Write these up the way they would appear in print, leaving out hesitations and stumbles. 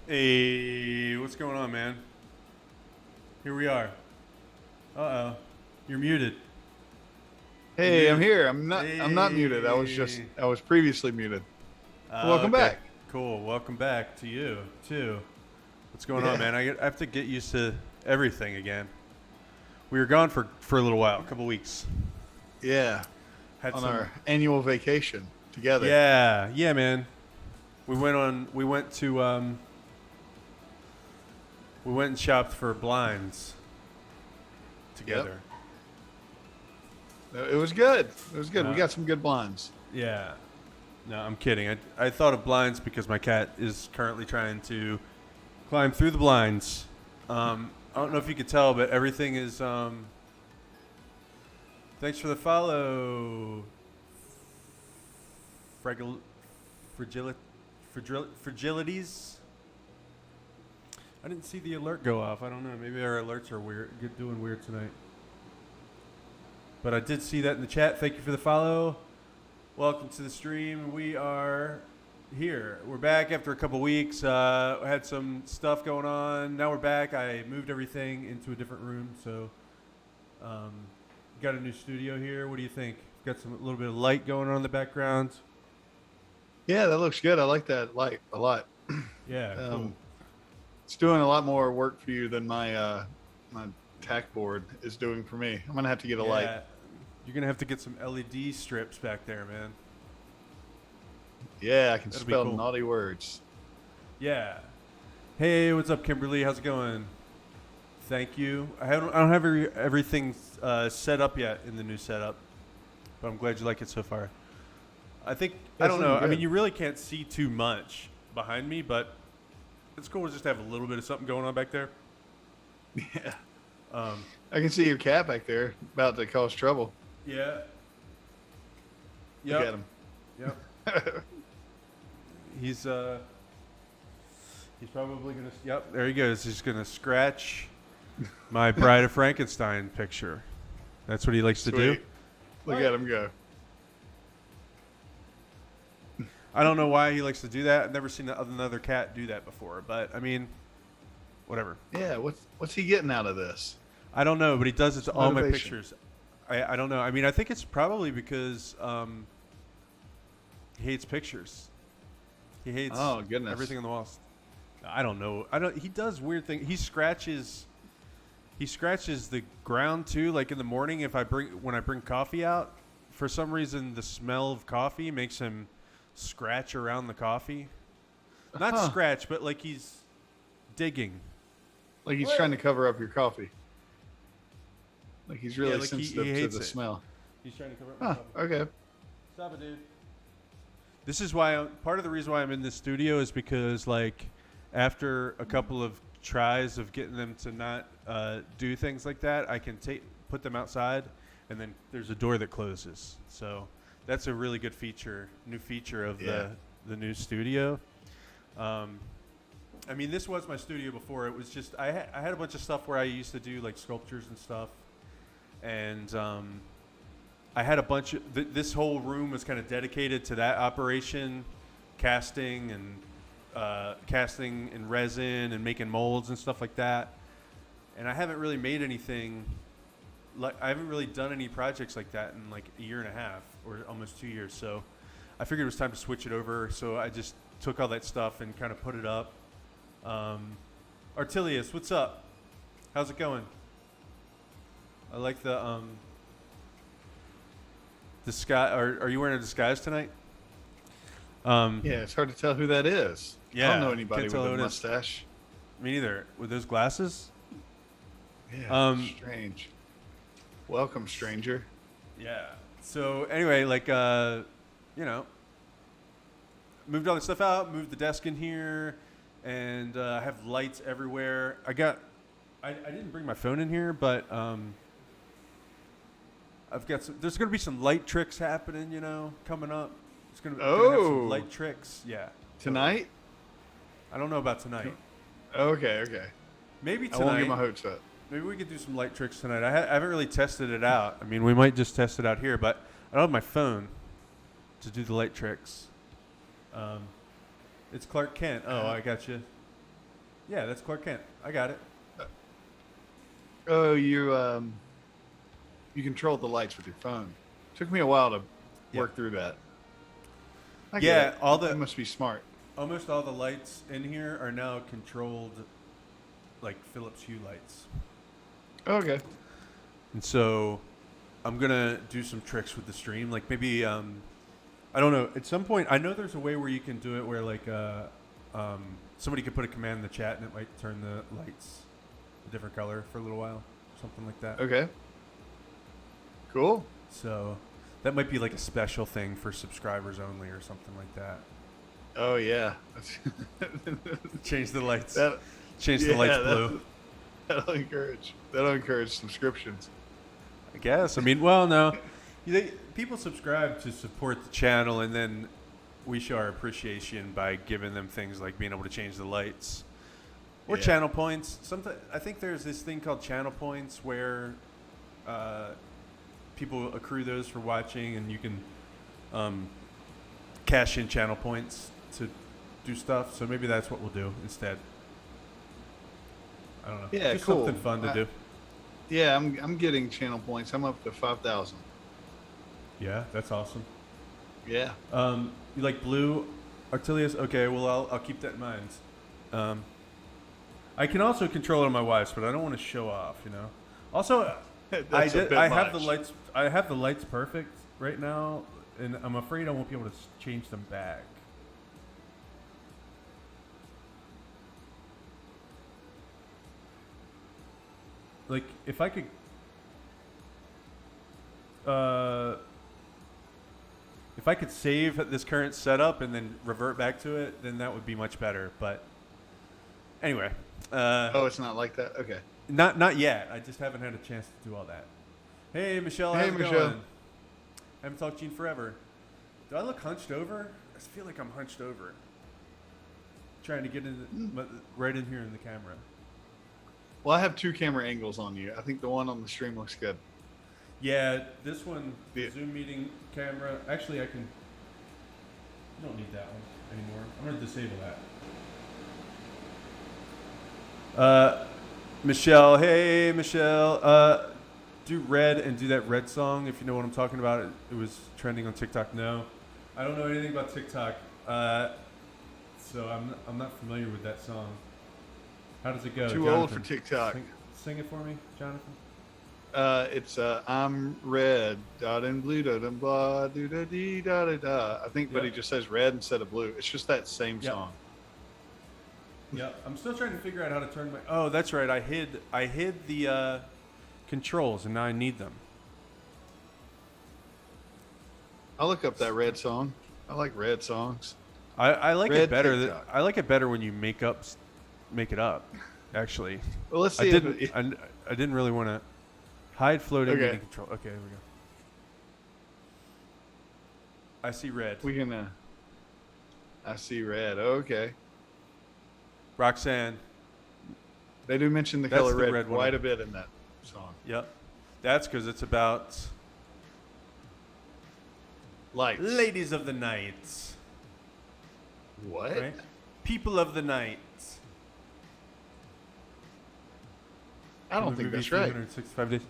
Hey, what's going on, man? Here we are. Uh-oh. You're muted. You're Hey, I'm muted. here. I'm not muted. Hey. I was previously muted. Welcome Okay. back. Cool. Welcome back to you, too. What's going on, Yeah. man? I have to get used to everything again. We were gone for a little while, a couple weeks. Yeah. Had On some. our annual vacation together. Yeah, man. We went and shopped for blinds Yep. together. It was good. It was good. We Uh, got some good blinds. Yeah. No, I'm kidding. I thought of blinds because my cat is currently trying to climb through the blinds. I don't know if you could tell, but everything is. Thanks for the follow. Fragil, fragilities. I didn't see the alert go off. I don't know. Maybe our alerts are doing weird tonight. But I did see that in the chat. Thank you for the follow. Welcome to the stream. We are here. We're back after a couple weeks. Had some stuff going on. Now we're back. I moved everything into a different room, so got a new studio here. What do you think? Got a little bit of light going on in the background. Yeah, that looks good. I like that light a lot. Yeah, cool. It's doing a lot more work for you than my tack board is doing for me. I'm gonna have to get a light. You're gonna have to get some LED strips back there, man. Yeah, I can That'll be spell cool. naughty words. Yeah. Hey, what's up, Kimberly? How's it going? Thank you. I don't have everything set up yet in the new setup, but I'm glad you like it so far. I think I don't know. I mean, you really can't see too much behind me, but it's cool to just have a little bit of something going on back there. Yeah. I can see your cat back there about to cause trouble. Yeah. Look at him. Yep. He's probably gonna. Yep. There he goes. He's gonna scratch my Bride of Frankenstein picture. That's what he likes to do. Sweet. Look at him go. I don't know why he likes to do that. I've never seen another cat do that before, but I mean, whatever. Yeah, what's he getting out of this? I don't know, but he does it to all my Motivation. pictures. I don't know. I mean, I think it's probably because he hates pictures. He hates Oh, goodness. everything on the walls. I don't know. He does weird things. He scratches the ground too. Like in the morning, when I bring coffee out, for some reason the smell of coffee makes him scratch around the coffee. Not scratch, but like he's digging. Like he's trying to cover up your coffee. Like he's really like he sensitive to hates the it. smell. He's trying to cover up my coffee. Okay. Stop it, dude. This is why part of the reason why I'm in this studio is because like after a couple of tries of getting them to not do things like that, I can put them outside, and then there's a door that closes. So that's a really good new feature of the new studio. I mean, this was my studio before. It was just I had a bunch of stuff where I used to do like sculptures and stuff, and I had a bunch of this whole room was kind of dedicated to that operation, casting in resin and making molds and stuff like that. And I haven't really made anything. I haven't really done any projects like that in like a year and a half or almost 2 years. So I figured it was time to switch it over. So I just took all that stuff and kind of put it up. Artilius, what's up? How's it going? I like the disguise. Are you wearing a disguise tonight? Yeah, it's hard to tell who that is. Yeah, I don't know anybody can't with tell a who it is. mustache. Me neither. With those glasses? Yeah, strange. Welcome, stranger. Yeah. So anyway, like moved all the stuff out, moved the desk in here, and I have lights everywhere. I didn't bring my phone in here, but there's gonna be some light tricks happening, coming up. It's gonna have some light tricks. Yeah. Tonight? I don't know about tonight. Okay. Maybe tonight. I won't get my hopes up. Maybe we could do some light tricks tonight. I haven't really tested it out. I mean, we might just test it out here, but I don't have my phone to do the light tricks. It's Clark Kent. Oh, I got you. Yeah, that's Clark Kent. I got it. Oh, you control the lights with your phone. Took me a while to work through that. I get Yeah, it. all That the must be smart. almost all the lights in here are now controlled, like Philips Hue lights. Okay. And so, I'm gonna do some tricks with the stream. Like maybe I don't know. At some point, I know there's a way where you can do it where like somebody could put a command in the chat and it might turn the lights a different color for a little while, something like that. Okay. Cool. So that might be like a special thing for subscribers only or something like that. Oh yeah. Change the lights. That, Change the lights blue. That'll encourage subscriptions. I guess. I mean, well, no. People subscribe to support the channel, and then we show our appreciation by giving them things like being able to change the lights or channel points. I think there's this thing called channel points where people accrue those for watching, and you can cash in channel points to do stuff. So maybe that's what we'll do instead. I don't know. Yeah, just cool. something fun to do. Yeah, I'm getting channel points. I'm up to 5,000. Yeah, that's awesome. Yeah. You like blue, Artilius? Okay, well I'll keep that in mind. I can also control it on my wife's, but I don't want to show off, you know. Also, I have the lights. I have the lights perfect right now, and I'm afraid I won't be able to change them back. Like if I could. If I could save this current setup and then revert back to it, then that would be much better. But anyway. It's not like that? Okay. Not yet. I just haven't had a chance to do all that. Hey, Michelle. How's it going? Haven't talked to you in forever. Do I look hunched over? I feel like I'm hunched over. Trying to get right in here in the camera. Well, I have two camera angles on you. I think the one on the stream looks good. Yeah, this one, the Zoom meeting camera. Actually, you don't need that one anymore. I'm going to disable that. Michelle, hey, Michelle. Do Red and do that Red song if you know what I'm talking about. It was trending on TikTok. No, I don't know anything about TikTok, so I'm not familiar with that song. How does it go? Too Jonathan? old for TikTok. Sing it for me, Jonathan. It's I'm red, dot and blue, dot and blah, do da dee da da da. I think, but he just says red instead of blue. It's just that same song. Yeah, I'm still trying to figure out how to turn my. Oh, that's right. I hid the controls, and now I need them. I'll look up that red song. I like red songs. I like Red it better. TikTok. I like it better when you make it up. Actually, Well, let's see. I didn't really want to hide floating Okay. and control. Okay, here we go. I see red. I see red. Okay. Roxanne. They do mention the That's color the red red one. quite a bit in that song. Yep. That's because it's about Lights. ladies of the night. What? Right? People of the night. I don't think that's right. 365 days.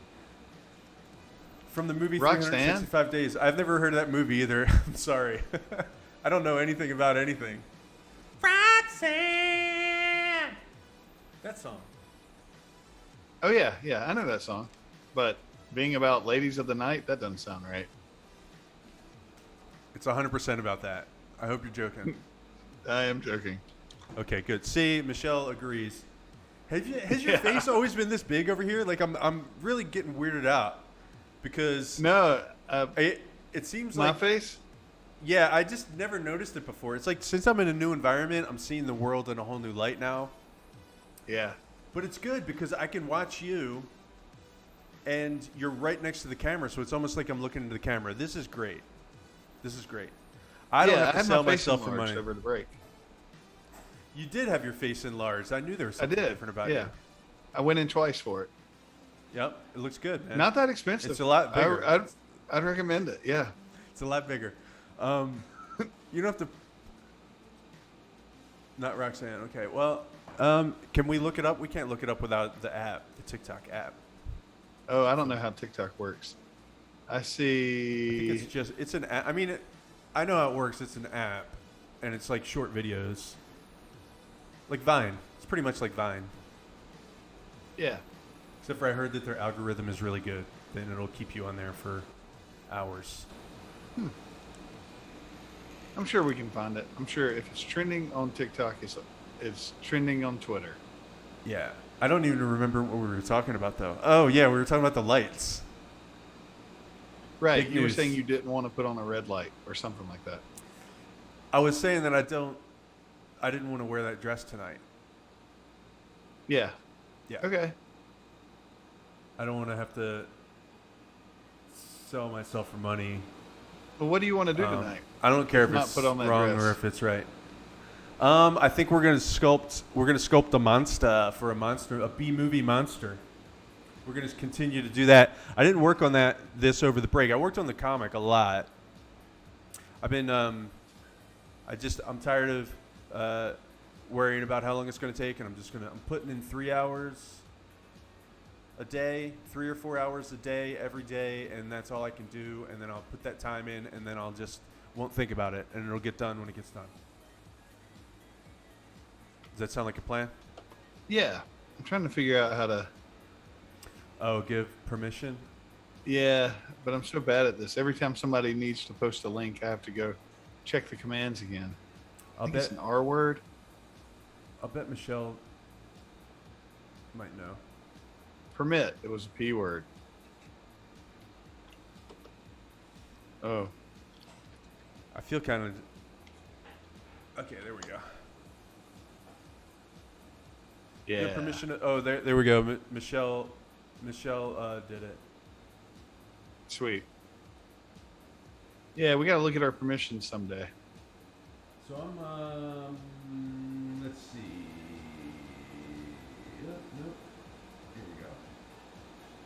From the movie Roxanne? 365 Days. I've never heard of that movie either. I'm sorry. I don't know anything about anything. Roxanne! That song. Oh yeah, I know that song, but being about ladies of the night, that doesn't sound right. It's 100% about that. I hope you're joking. I am joking. Okay, good. See, Michelle agrees. Has your face always been this big over here? Like I'm really getting weirded out because No, it seems my like face. Yeah, I just never noticed it before. It's like since I'm in a new environment, I'm seeing the world in a whole new light now. Yeah. But it's good because I can watch you and you're right next to the camera, so it's almost like I'm looking into the camera. This is great. I don't have to sell myself for money. Over the break. You did have your face enlarged. I knew there was something different about you. I went in twice for it. Yep, it looks good, man. Not that expensive. It's a lot bigger. I'd recommend it. Yeah. It's a lot bigger. You don't have to. Not Roxanne. Okay. Well, Can we look it up? We can't look it up without the app, the TikTok app. Oh, I don't know how TikTok works. I I think see. it's an app. I mean, I know how it works. It's an app, and it's like short videos, like Vine. It's pretty much like Vine, Yeah. except for I heard that their algorithm is really good. Then it'll keep you on there for hours. I'm sure we can find it. I'm sure if it's trending on TikTok, it's trending on Twitter. Yeah, I don't even remember what we were talking about though. Oh yeah, we were talking about the lights. Right. Big You were news. saying you didn't want to put on a red light or something like that. I was saying that I didn't want to wear that dress tonight. Yeah. Yeah. Okay. I don't want to have to sell myself for money. Well, what do you want to do tonight? I don't care if Not it's put on that wrong dress. or if it's right. I think we're gonna sculpt a monster for a B movie monster. We're gonna continue to do that. I didn't work on this over the break. I worked on the comic a lot. I've been I'm tired of worrying about how long it's gonna take, and I'm putting in 3 hours a day, 3 or 4 hours a day, every day, and that's all I can do. And then I'll put that time in, and then won't think about it, and it'll get done when it gets done. Does that sound like a plan? Yeah. I'm trying to figure out how to. Oh, give permission? Yeah, but I'm so bad at this. Every time somebody needs to post a link, I have to go check the commands again. I think it's an R word. I'll bet Michelle might know. Permit. It was a P word. Oh. I feel kind of... Okay, there we go. Yeah. Give permission there we go. Michelle did it. Sweet. Yeah, we got to look at our permissions someday. So let's see. Nope. Here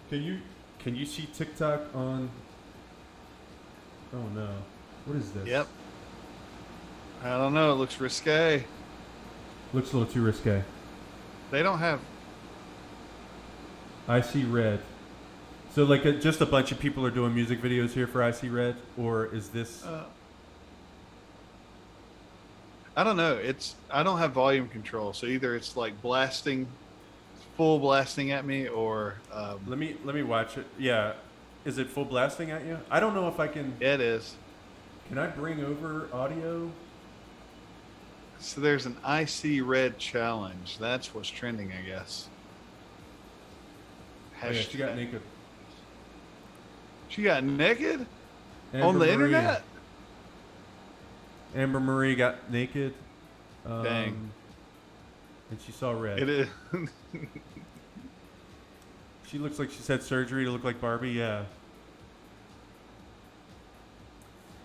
we go. Can you see TikTok on? Oh no, what is this? Yep. I don't know. It looks risque. Looks a little too risque. They don't have. I see red. So like just a bunch of people are doing music videos here for I See Red, or is this? I don't know. I don't have volume control, so either it's like full blasting at me, or Let me watch it. Yeah, is it full blasting at you? I don't know if I can. it is. Can I bring over audio? So there's an I See Red challenge. That's what's trending, I guess. Oh, yeah, she got naked. She got naked Amber on the Marie. internet. Amber Marie got naked. Dang. And she saw red. It is. She looks like she's had surgery to look like Barbie. Yeah.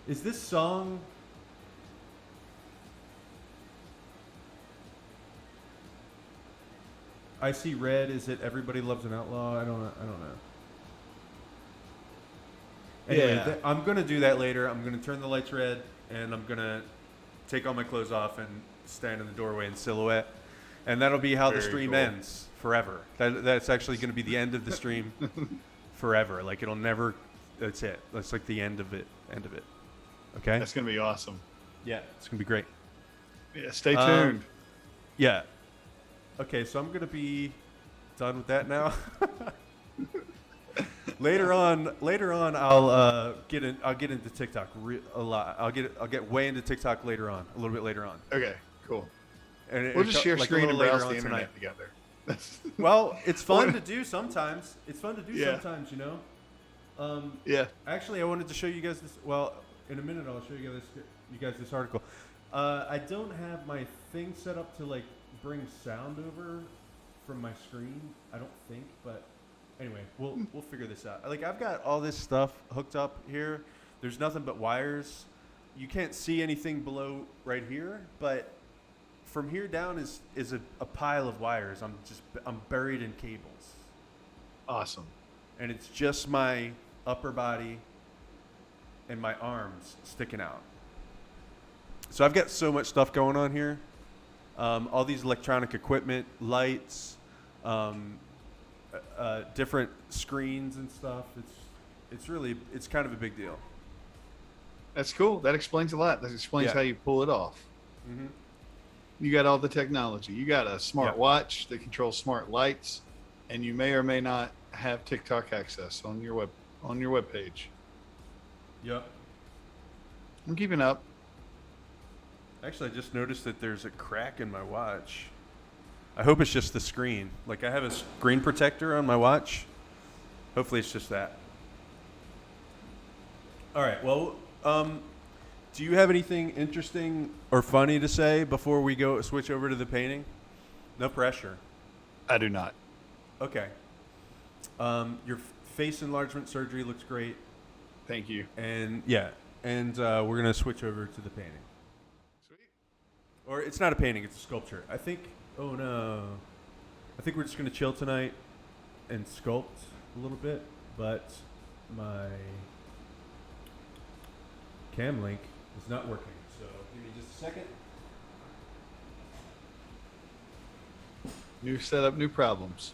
Is this song? I See Red. Is it Everybody Loves an Outlaw? I don't know. Anyway, Yeah. I'm gonna do that later. I'm gonna turn the lights red, and I'm gonna take all my clothes off and stand in the doorway in silhouette, and that'll be how the Very stream cool. ends forever. That's actually gonna be the end of the stream forever. Like it'll never. That's it. That's like the end of it. Okay. That's gonna be awesome. Yeah, it's gonna be great. Yeah, stay tuned. Yeah. Okay, so I'm gonna be done with that now. Later on, I'll get into TikTok a lot. I'll get way into TikTok later on, a little bit later on. Okay, cool. And We'll just share like a screen and little later browse the on internet tonight. together. Well, it's fun to do sometimes. Yeah. Sometimes, you know. Yeah. Actually, I wanted to show you guys this. Well, in a minute, I'll show you guys this article. I don't have my thing set up to like bring sound over from my screen. I don't think, but anyway, we'll figure this out. Like I've got all this stuff hooked up here. There's nothing but wires. You can't see anything below right here, but from here down is a pile of wires. I'm buried in cables. Awesome. And it's just my upper body and my arms sticking out. So I've got so much stuff going on here. all these electronic equipment, lights, different screens and stuff. It's kind of a big deal. That's cool. That explains a lot. That explains how you pull it off. Mm-hmm. You got all the technology. You got a smart watch that controls smart lights, and you may or may not have TikTok access on your web page. Yep. I'm keeping up. Actually, I just noticed that there's a crack in my watch. I hope it's just the screen. Like, I have a screen protector on my watch. Hopefully it's just that. All right. Well, do you have anything interesting or funny to say before we switch over to the painting? No pressure. I do not. Okay. Your face enlargement surgery looks great. Thank you. And we're gonna switch over to the painting. Sweet. Or it's not a painting; it's a sculpture. I think. Oh no. I think we're just gonna chill tonight and sculpt a little bit, but my cam link is not working. So give me just a second. New setup, new problems.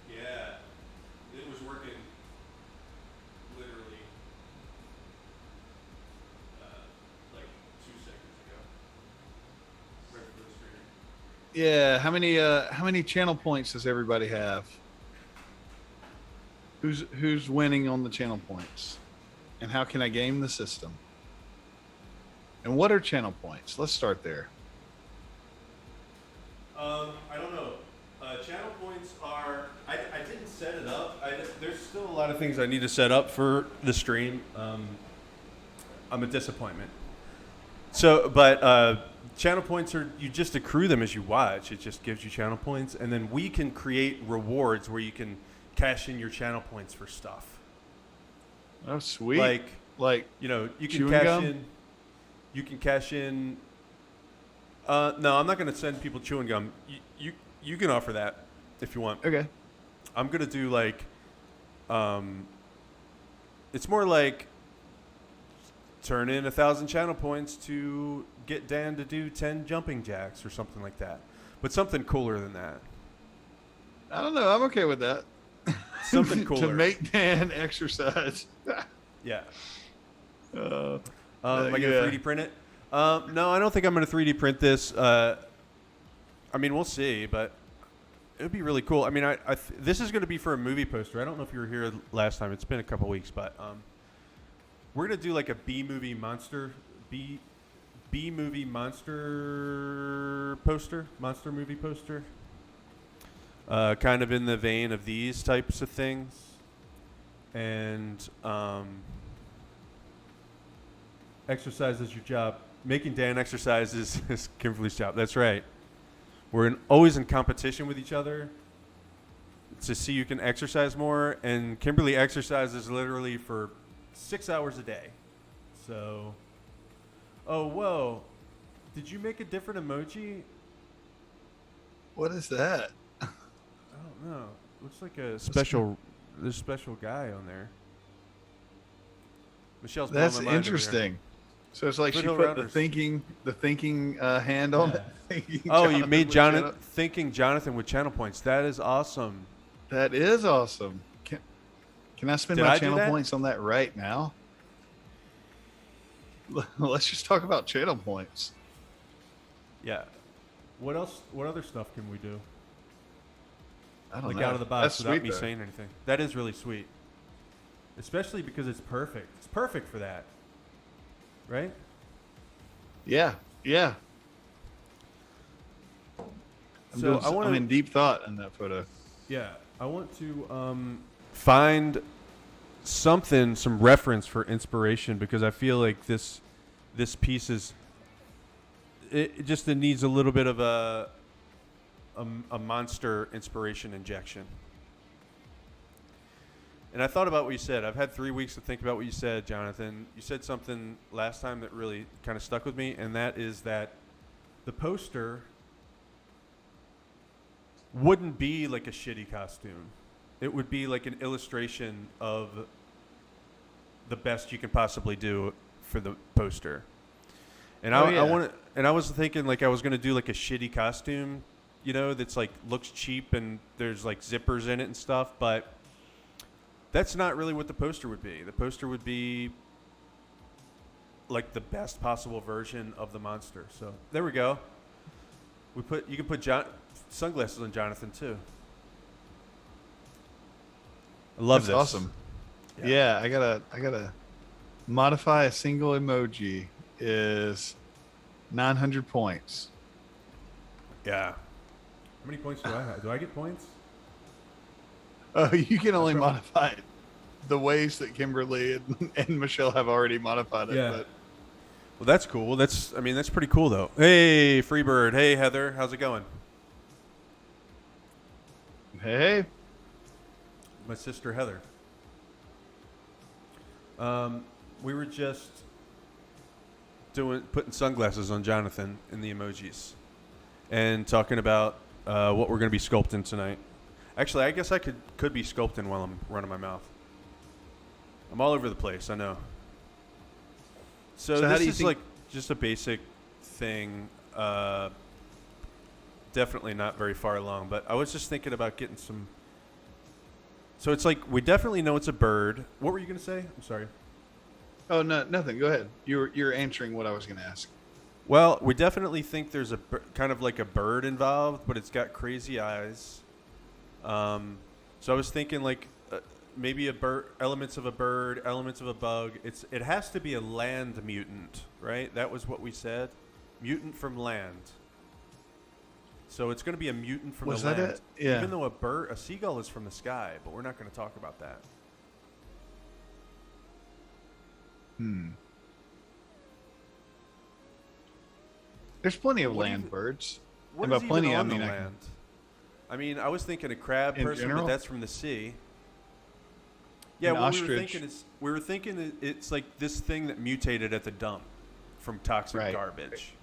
Yeah, it was working literally like 2 seconds ago. Right for the screen. Yeah. How many channel points does everybody have? Who's winning on the channel points? And how can I game the system? And what are channel points? Let's start there. I don't know. Channel points are. I didn't set it up. There's still a lot of things I need to set up for the stream. I'm a disappointment. So, but channel points are, you just accrue them as you watch. It just gives you channel points, and then we can create rewards where you can cash in your channel points for stuff. Oh, sweet! Like you can chewing cash gum? in. You can cash in. No, I'm not going to send people chewing gum. You can offer that if you want. Okay. I'm going to do like, it's more like turn in 1,000 channel points to get Dan to do 10 jumping jacks or something like that. But something cooler than that. I don't know. I'm okay with that. Something cooler. To make Dan exercise. Yeah. Am Am I going to 3D print it? No, I don't think I'm going to 3D print this. I mean, we'll see, but it would be really cool. I mean, this is going to be for a movie poster. I don't know if you were here last time. It's been a couple weeks, but we're going to do like a B-movie monster movie poster. Kind of in the vein of these types of things. And exercise is your job. Making Dan exercise is Kimberly's job. That's right. We're always in competition with each other to see who can exercise more. And Kimberly exercises literally for 6 hours a day. So, oh, whoa. Did you make a different emoji? What is that? I don't know. Looks like a special guy on there. Michelle's blowing That's my mind over here. interesting. So it's like she Foothill put Rounders. the thinking hand on it. Oh, you made thinking Jonathan with channel points. That is awesome. That is awesome. Can I spend Did my I do channel that? points on that right now? Let's just talk about channel points. Yeah. What else? What other stuff can we do? I don't Like know. out of the box That's without sweet, me though. saying anything. That is really sweet. Especially because it's perfect. It's perfect for that. Right? Yeah. I'm in deep thought in that photo. Yeah, I want to find some reference for inspiration, because I feel like this piece is it needs a little bit of a monster inspiration injection. And I thought about what you said. I've had 3 weeks to think about what you said, Jonathan. You said something last time that really kind of stuck with me, and that is that the poster wouldn't be like a shitty costume. It would be like an illustration of the best you can possibly do for the poster. And Oh, I yeah. want to, and I was thinking like I was gonna do like a shitty costume, you know, that's like looks cheap and there's like zippers in it and stuff, but that's not really what the poster would be. The poster would be like the best possible version of the monster. So there we go. You can put sunglasses on Jonathan too. I love That's this. awesome. Yeah, I gotta modify a single emoji is 900 points. Yeah. How many points do I have? Do I get points? You can only modify it the ways that Kimberly and Michelle have already modified it. Yeah. But Well, that's cool. That's pretty cool though. Hey, Freebird. Hey, Heather. How's it going? hey, My sister Heather. We were just putting sunglasses on Jonathan in the emojis, and talking about what we're going to be sculpting tonight. Actually, I guess I could be sculpting while I'm running my mouth. I'm all over the place. I know. So how this do you is think- like just a basic thing. Definitely not very far along, but I was just thinking about getting some. So it's like we definitely know it's a bird. What were you going to say? I'm sorry. oh no, nothing. Go ahead. You're answering what I was going to ask. Well, we definitely think there's a kind of like a bird involved, but it's got crazy eyes. So I was thinking like maybe elements of a bird, elements of a bug. It has to be a land mutant, right? That was what we said. Mutant from land. So it's going to be a mutant from Was the that land. it? Yeah. Even though a seagull is from the sky, but we're not going to talk about that. There's plenty of What do you land th- birds. What And is by even plenty, I on mean the I can- land? I mean, I was thinking a crab In person, general? but that's from the sea. Yeah, An what ostrich. we were thinking it's like this thing that mutated at the dump from toxic Right. garbage.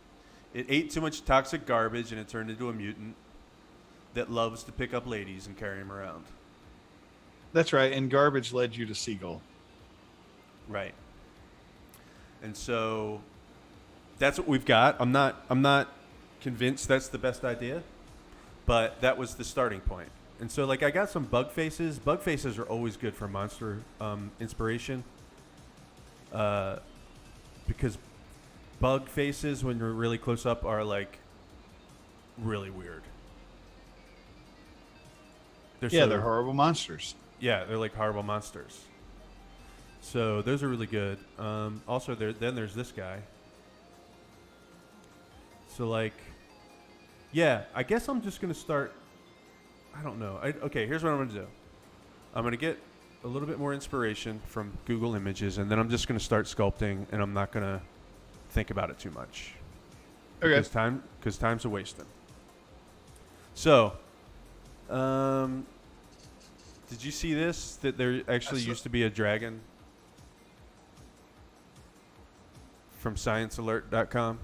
It ate too much toxic garbage and it turned into a mutant that loves to pick up ladies and carry them around. That's right. And garbage led you to seagull. Right. And so that's what we've got. I'm not convinced that's the best idea, but that was the starting point. And so like I got some bug faces. Bug faces are always good for monster inspiration. Because bug faces when you're really close up are like really weird. They're horrible monsters. Yeah, they're like horrible monsters. So those are really good. Also, there's this guy. So like, yeah, I guess I'm just gonna start. I don't know. Okay, here's what I'm gonna do. I'm gonna get a little bit more inspiration from Google Images, and then I'm just gonna start sculpting, and I'm not gonna think about it too much. Okay. Because time's a wasting. So, did you see this? That there actually used to be a dragon from ScienceAlert.com.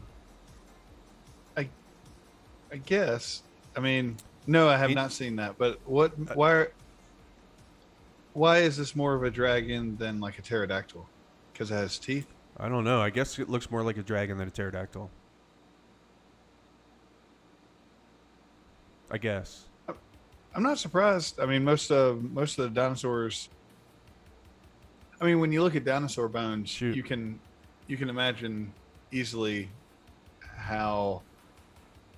I guess. I mean, no, I have not seen that. But why is this more of a dragon than like a pterodactyl? Because it has teeth? I don't know. I guess it looks more like a dragon than a pterodactyl. I guess. I'm not surprised. I mean, most of the dinosaurs. I mean, when you look at dinosaur bones, Shoot. you can imagine easily how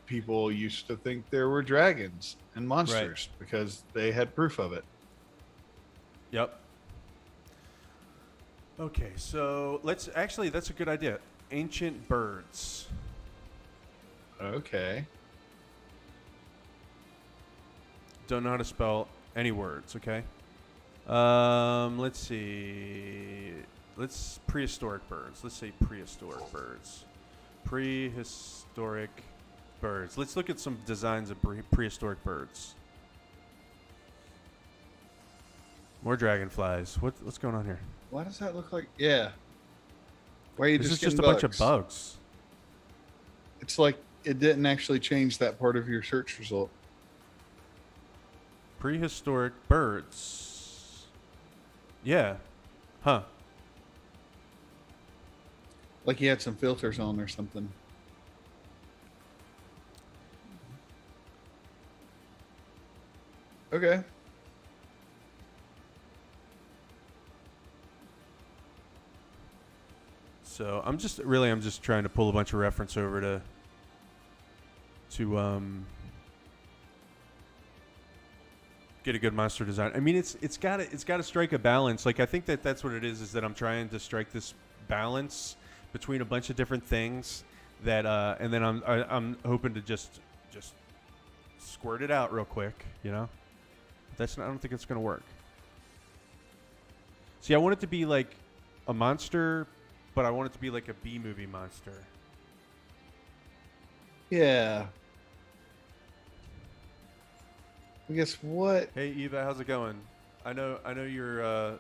people used to think there were dragons and monsters because they had proof of it. Yep. Okay, so that's a good idea. Ancient birds. Okay. Don't know how to spell any words, okay? Let's see. Prehistoric birds. Let's say prehistoric birds. Prehistoric birds. Let's look at some designs of prehistoric birds. More dragonflies. What's going on here? Why does that look like? Yeah. Why are you This just is just a getting bunch of bugs. It's like it didn't actually change that part of your search result. Prehistoric birds. Yeah. Huh. Like he had some filters on or something. Okay. So I'm just trying to pull a bunch of reference over to get a good monster design. I mean, it's got to strike a balance. Like I think that's what it is that I'm trying to strike this balance between a bunch of different things that and then I'm hoping to just squirt it out real quick, you know? I don't think it's going to work. See, I want it to be like a monster, but I want it to be like a B movie monster. Yeah. I guess what? Hey Eva, how's it going? I know you're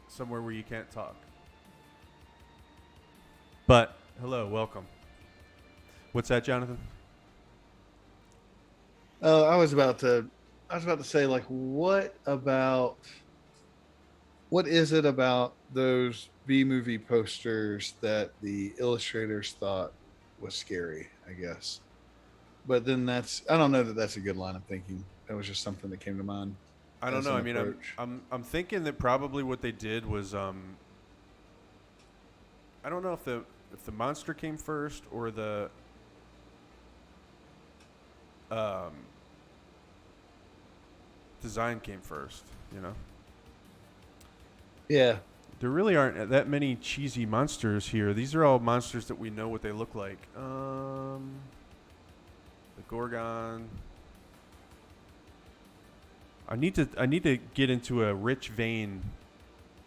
somewhere where you can't talk. But hello, welcome. What's that, Jonathan? Oh, I was about to say, like, what is it about those B movie posters that the illustrators thought was scary, I guess. But then I don't know that that's a good line of thinking. That was just something that came to mind. I don't As know. an I mean, approach. I'm thinking that probably what they did was I don't know if the monster came first or the design came first, you know. Yeah. There really aren't that many cheesy monsters here. These are all monsters that we know what they look like. The Gorgon. I need to get into a rich vein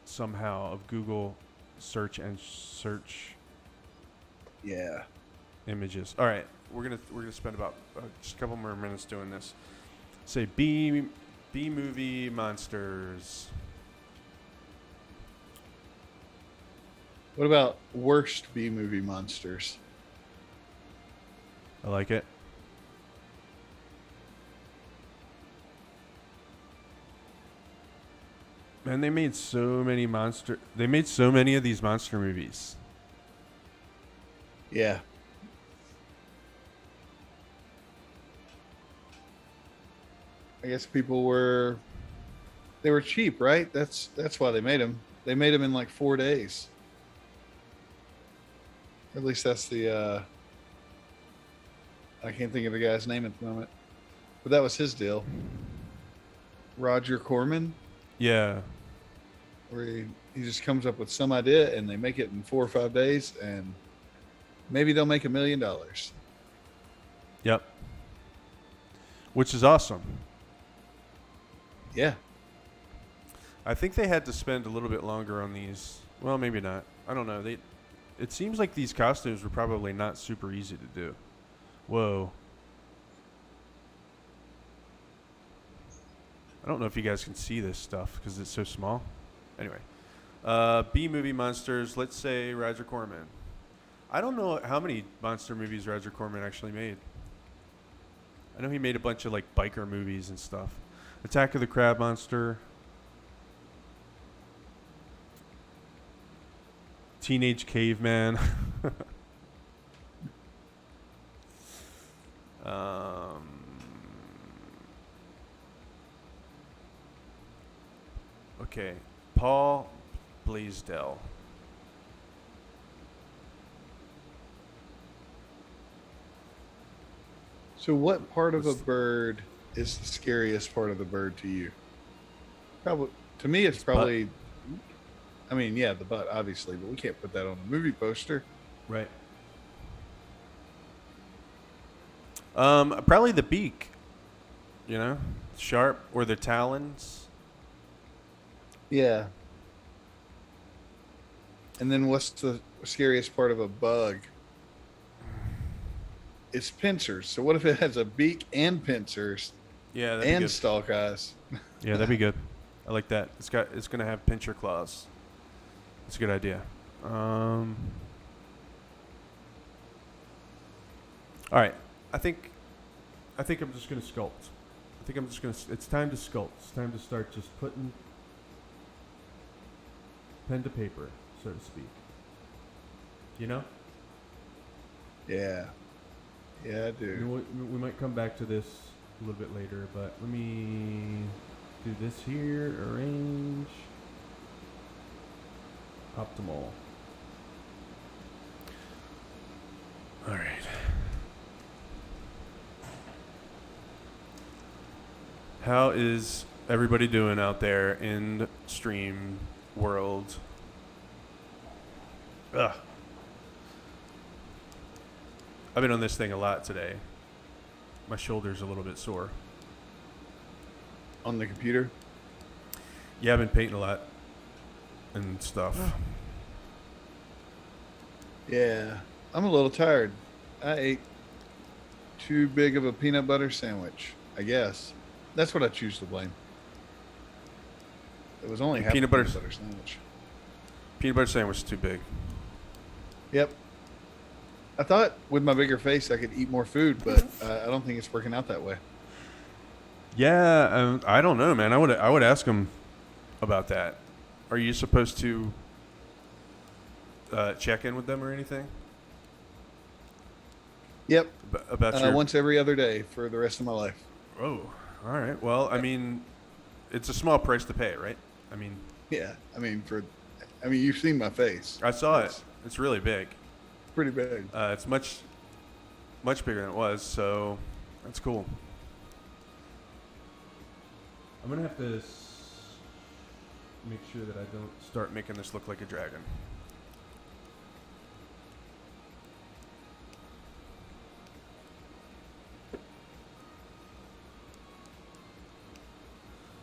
somehow of Google search Yeah. images. All right, we're gonna spend about just a couple more minutes doing this. Say B movie monsters. What about worst B movie monsters? I like it. Man, they made so many of these monster movies. Yeah. I guess people were cheap, right? That's why they made them. They made them in like 4 days. At least that's the I can't think of the guy's name at the moment. But that was his deal. Roger Corman, Yeah. where he just comes up with some idea and they make it in 4 or 5 days and maybe they'll make $1 million. Yep. Which is awesome. Yeah. I think they had to spend a little bit longer on these. Well, maybe not. I don't know. It seems like these costumes were probably not super easy to do. Whoa. I don't know if you guys can see this stuff because it's so small. Anyway. B movie monsters. Let's say Roger Corman. I don't know how many monster movies Roger Corman actually made. I know he made a bunch of like biker movies and stuff. Attack of the Crab Monster. Teenage Caveman. Okay. Paul Blaisdell. So what part of a bird is the scariest part of the bird to you? Probably to me it's probably butt. I mean, yeah, the butt obviously, but we can't put that on a movie poster. Right. Probably the beak. You know, sharp, or the talons. Yeah. And then what's the scariest part of a bug? It's pincers. So what if it has a beak and pincers? Yeah, that'd be and good. stalk eyes? Yeah, that'd be good. I like that. It's gonna have pincher claws. That's a good idea. All right. I think I'm just gonna sculpt. It's time to sculpt. It's time to start just putting pen to paper, so to speak. You know? Yeah. Yeah, I I do. mean, we might come back to this a little bit later, but let me do this here. Arrange. Optimal. All right. How is everybody doing out there in stream world? Ugh. I've been on this thing a lot today. My shoulder's a little bit sore. On the computer? Yeah, I've been painting a lot and stuff. Yeah. I'm a little tired. I ate too big of a peanut butter sandwich, I guess. That's what I choose to blame. It was only half Peanut a butter peanut butter sandwich. Peanut butter sandwich is too big. Yep. I thought with my bigger face I could eat more food, but I don't think it's working out that way. Yeah, I don't know, man. I would ask him about that. Are you supposed to check in with them or anything? Yep. About your Once every other day for the rest of my life. Oh, all right. Well, I mean, it's a small price to pay, right? I mean, Yeah. You've seen my face. I saw it. It's really big. Pretty big. It's much bigger than it was, so that's cool. I'm gonna have to make sure that I don't start making this look like a dragon.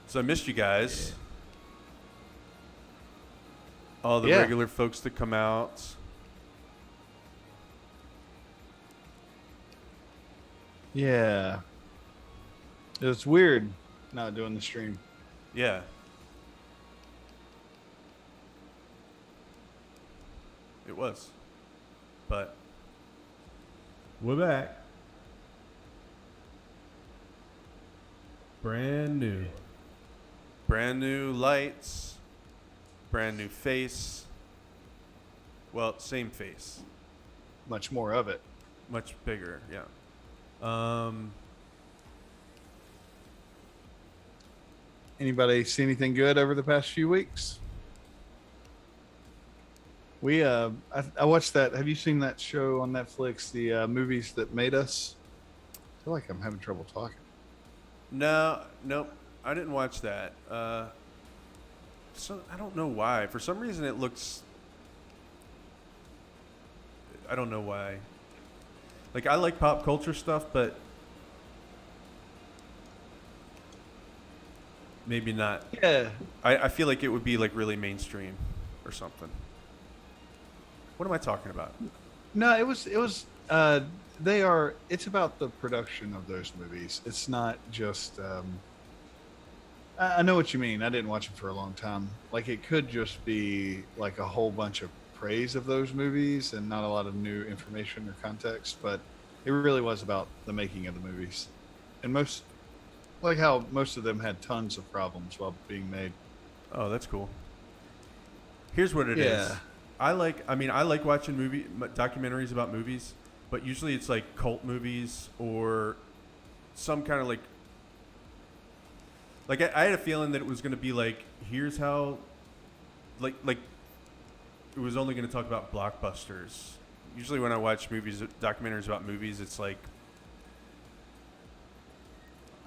So I missed you guys. All the regular folks that come out. Yeah. It was weird not doing the stream. Yeah. It was. But we're back. Brand new. Brand new lights. Brand new face. Well, same face. Much more of it. Much bigger, yeah. Anybody see anything good over the past few weeks? I watched that. Have you seen that show on Netflix, the movies that made us? I feel like I'm having trouble talking. Nope. I didn't watch that. So I don't know why. For some reason, it looks. I don't know why. Like, I like pop culture stuff, but maybe not. Yeah. I feel like it would be like really mainstream or something. What am I talking about? No, it was it's about the production of those movies. It's not just I know what you mean. I didn't watch it for a long time. Like, it could just be like a whole bunch of praise of those movies and not a lot of new information or context, but it really was about the making of the movies. And like how most of them had tons of problems while being made. Oh, that's cool. Here's what it is. I like watching documentaries about movies, but usually it's like cult movies or some kind of like I had a feeling that it was going to be like, here's how, like it was only going to talk about blockbusters. Usually when I watch documentaries about movies, it's like,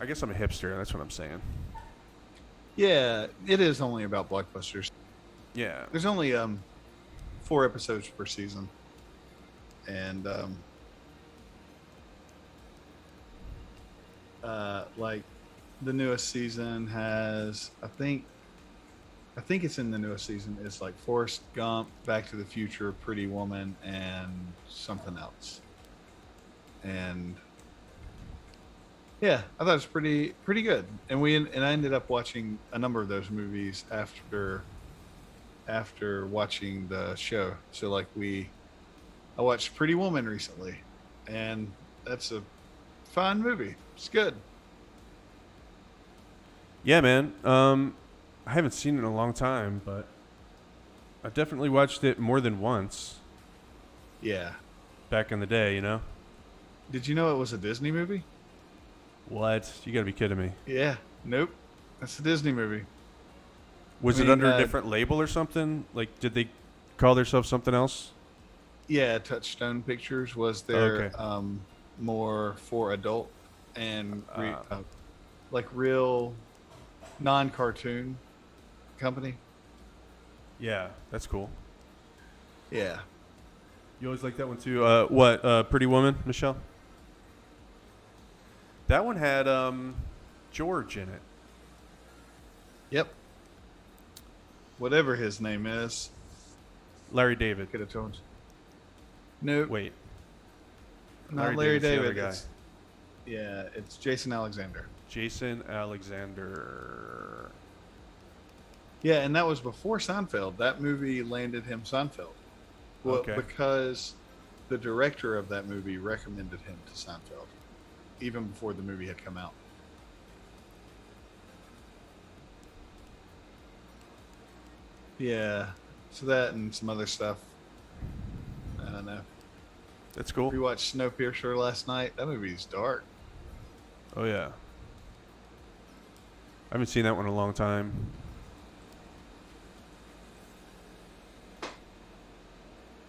I guess I'm a hipster. That's what I'm saying. Yeah, it is only about blockbusters. Yeah. There's only 4 episodes per season. And like the newest season has, I think it's in the newest season, it's like Forrest Gump, Back to the Future, Pretty Woman, and something else. And yeah, I thought it was pretty good. And I ended up watching a number of those movies after watching the show. So like I watched Pretty Woman recently, and that's a fine movie. It's good. Yeah, man. I haven't seen it in a long time, but I definitely watched it more than once. Yeah. back in the day, you know? Did you know it was a Disney movie? What? You gotta be kidding me. Yeah. Nope. That's a Disney movie. Was I it mean, under a different label or something? Like, did they call themselves something else? yeah, Touchstone Pictures was their Okay. more for adult and Uh, like real non-cartoon company. yeah, that's cool. Yeah. You always like that one too. Pretty Woman, Michelle? That one had George in it. Yep. Whatever his name is, Larry David. could have told you. Nope. Wait, Not Larry David's the other David. guy. It's Jason Alexander. Jason Alexander. Yeah, and that was before Seinfeld. That movie landed him Seinfeld. Well, Okay. because the director of that movie recommended him to Seinfeld, even before the movie had come out. Yeah, so that and some other stuff. I don't know. That's cool. We watched Snowpiercer last night. That movie's dark. Oh yeah. I haven't seen that one in a long time.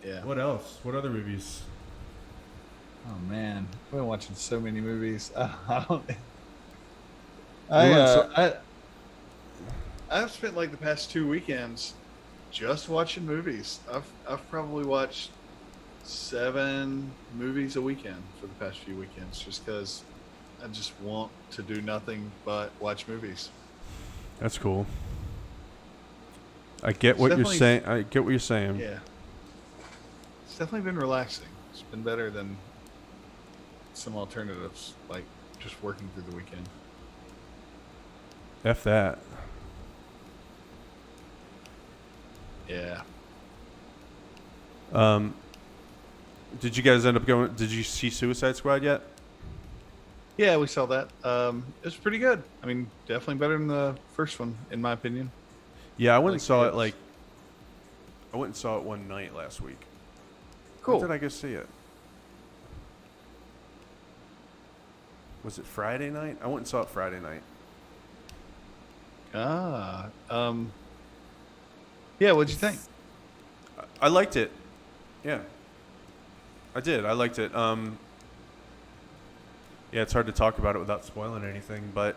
Yeah. What else? What other movies? Oh man, I've been watching so many movies. I don't. I've spent like the past 2 weekends just watching movies. I've probably watched 7 movies a weekend for the past few weekends, just because I just want to do nothing but watch movies. That's cool. I get what you're saying. I get what you're saying. Yeah, it's definitely been relaxing. It's been better than some alternatives, like just working through the weekend. F that. Yeah. Did you guys end up going? Did you see Suicide Squad yet? Yeah, we saw that. It was pretty good. I mean, definitely better than the first one, in my opinion. Yeah, I went and Like, saw it it was- I went and saw it one night last week. Cool. When did I go see it? Was it Friday night? I went and saw it Friday night. Yeah, what'd you think? I liked it. Yeah. I did. I liked it. Yeah, it's hard to talk about it without spoiling anything, but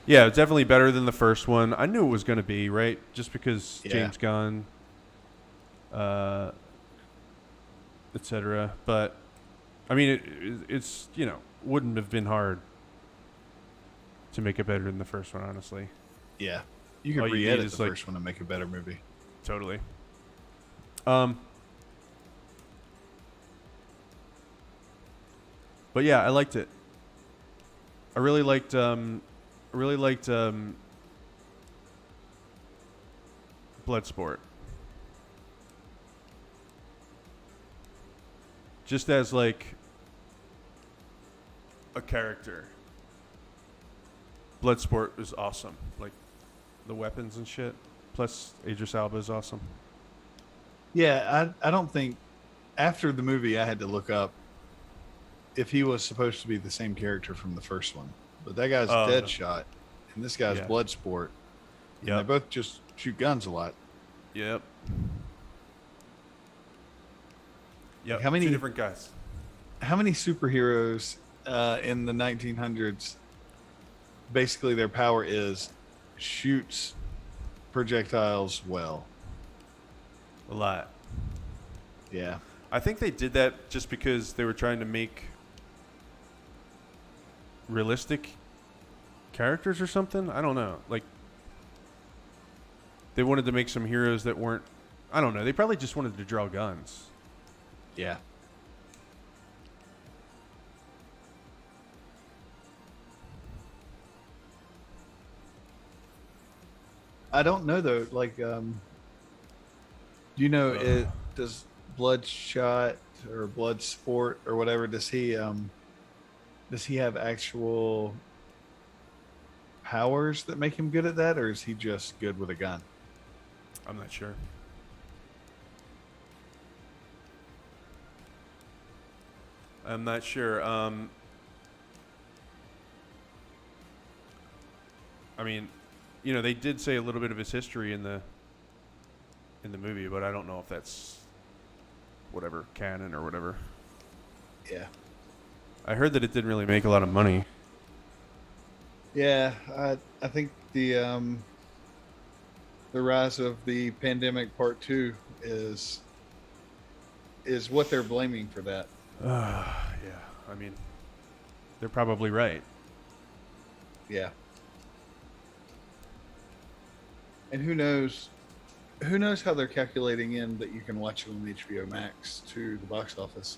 yeah, it's definitely better than the first one. I knew it was going to be, right? Just because Yeah. James Gunn, etc. But I mean, it's, wouldn't have been hard to make it better than the first one, honestly. Yeah. You could All you need re-edit is, the like- first one and make a better movie. Totally. But yeah, I liked it. I really liked Bloodsport. Just as like a character. Bloodsport is awesome. Like the weapons and shit. Plus Idris Elba is awesome. Yeah, I don't think after the movie I had to look up if he was supposed to be the same character from the first one. But that guy's Oh, no. Deadshot, and this guy's Yeah. Bloodsport. And Yep. they both just shoot guns a lot. Yep. Yep. How many- Two different guys. How many superheroes in the 1900s, basically their power is shoots projectiles well? A lot. Yeah. I think they did that just because they were trying to make realistic characters or something. I don't know. Like, they wanted to make some heroes that weren't. I don't know. They probably just wanted to draw guns. Yeah. I don't know though. Like, do you know it? Does Bloodshot or Bloodsport or whatever? Does he have actual powers that make him good at that, or is he just good with a gun? I'm not sure. I'm not sure. I mean, they did say a little bit of his history in the movie, but I don't know if that's whatever canon or whatever. Yeah. I heard that it didn't really make a lot of money. Yeah, I think the rise of the pandemic part 2 is what they're blaming for that. Yeah, I mean, they're probably right. Yeah. And who knows how they're calculating in that you can watch it on HBO Max to the box office.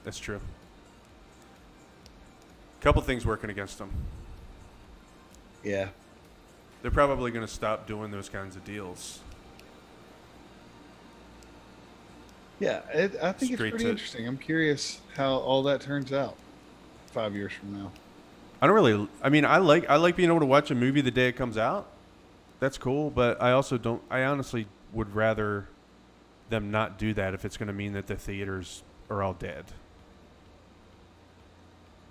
That's true. Couple things working against them. Yeah. They're probably going to stop doing those kinds of deals. Yeah, I think it's pretty interesting. I'm curious how all that turns out 5 years from now. I like being able to watch a movie the day it comes out. That's cool, but I honestly would rather them not do that if it's going to mean that the theaters are all dead.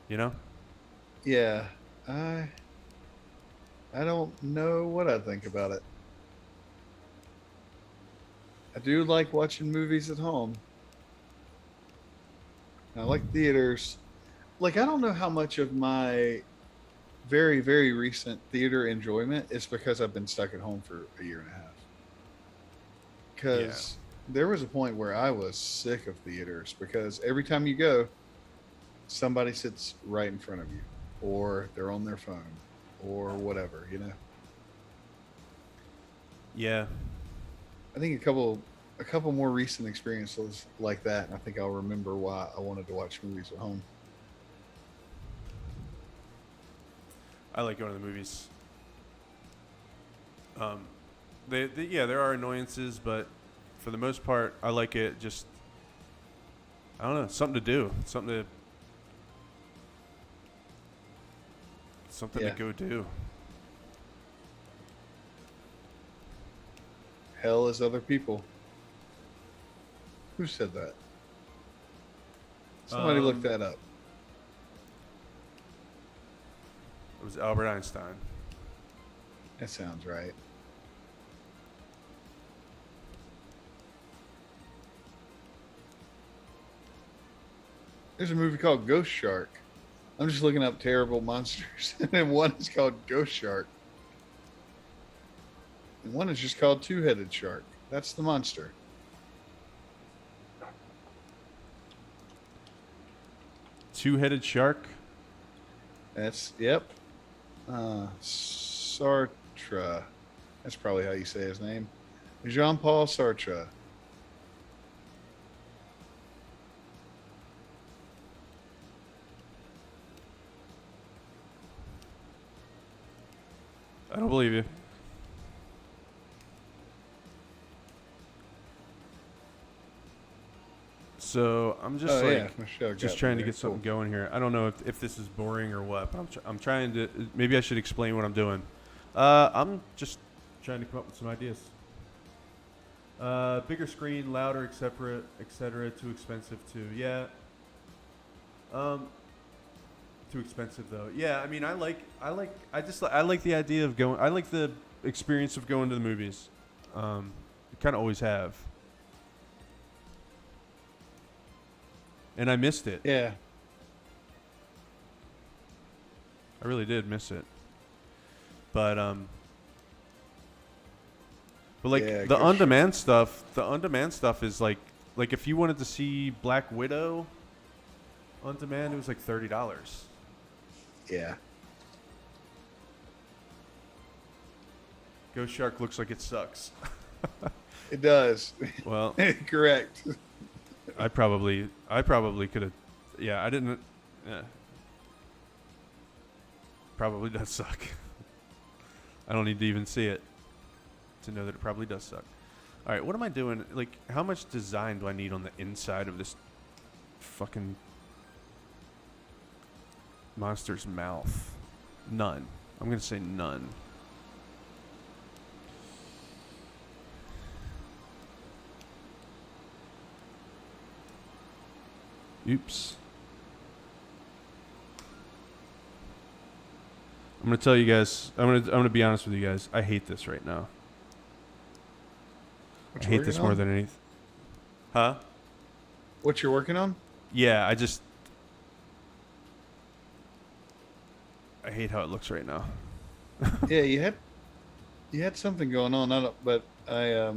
You know? Yeah. I don't know what I think about it. I do like watching movies at home. I like theaters. Like, I don't know how much of my very, very recent theater enjoyment is because I've been stuck at home for a year and a half. Because there was a point where I was sick of theaters because every time you go, somebody sits right in front of you, or they're on their phone, or whatever, Yeah. I think a couple more recent experiences like that, and I think I'll remember why I wanted to watch movies at home. I like going to the movies. There are annoyances, but for the most part, I like it. Just, I don't know, something to do, something to go do. Hell is other people. Who said that? Somebody look that up. It was Albert Einstein. That sounds right. There's a movie called Ghost Shark. I'm just looking up terrible monsters, and one is called Ghost Shark. And one is just called Two-Headed Shark. That's the monster. Two-headed shark? Yep. Sartre. That's probably how you say his name. Jean-Paul Sartre. I don't believe you. So I'm just just trying to get something going here. I don't know if this is boring or what, but I'm trying to. Maybe I should explain what I'm doing. I'm just trying to come up with some ideas. Bigger screen, louder, etc. Too expensive too. Yeah. Too expensive though. Yeah, I mean, I like the idea of going. I like the experience of going to the movies. I kind of always have. And I missed it. Yeah. I really did miss it. But like the on-demand stuff is like if you wanted to see Black Widow on demand, it was like $30. Yeah. Ghost Shark looks like it sucks. It does. Well, correct. I probably could have. Yeah, I didn't. Yeah. Probably does suck. I don't need to even see it to know that it probably does suck. All right, what am I doing? Like, how much design do I need on the inside of this fucking monster's mouth? None. I'm gonna say none. Oops. I'm gonna tell you guys. I'm gonna be honest with you guys. I hate this right now. What I you hate working this more on? than anything. Huh? What you're working on? Yeah, I hate how it looks right now. Yeah, you had something going on. I don't, but I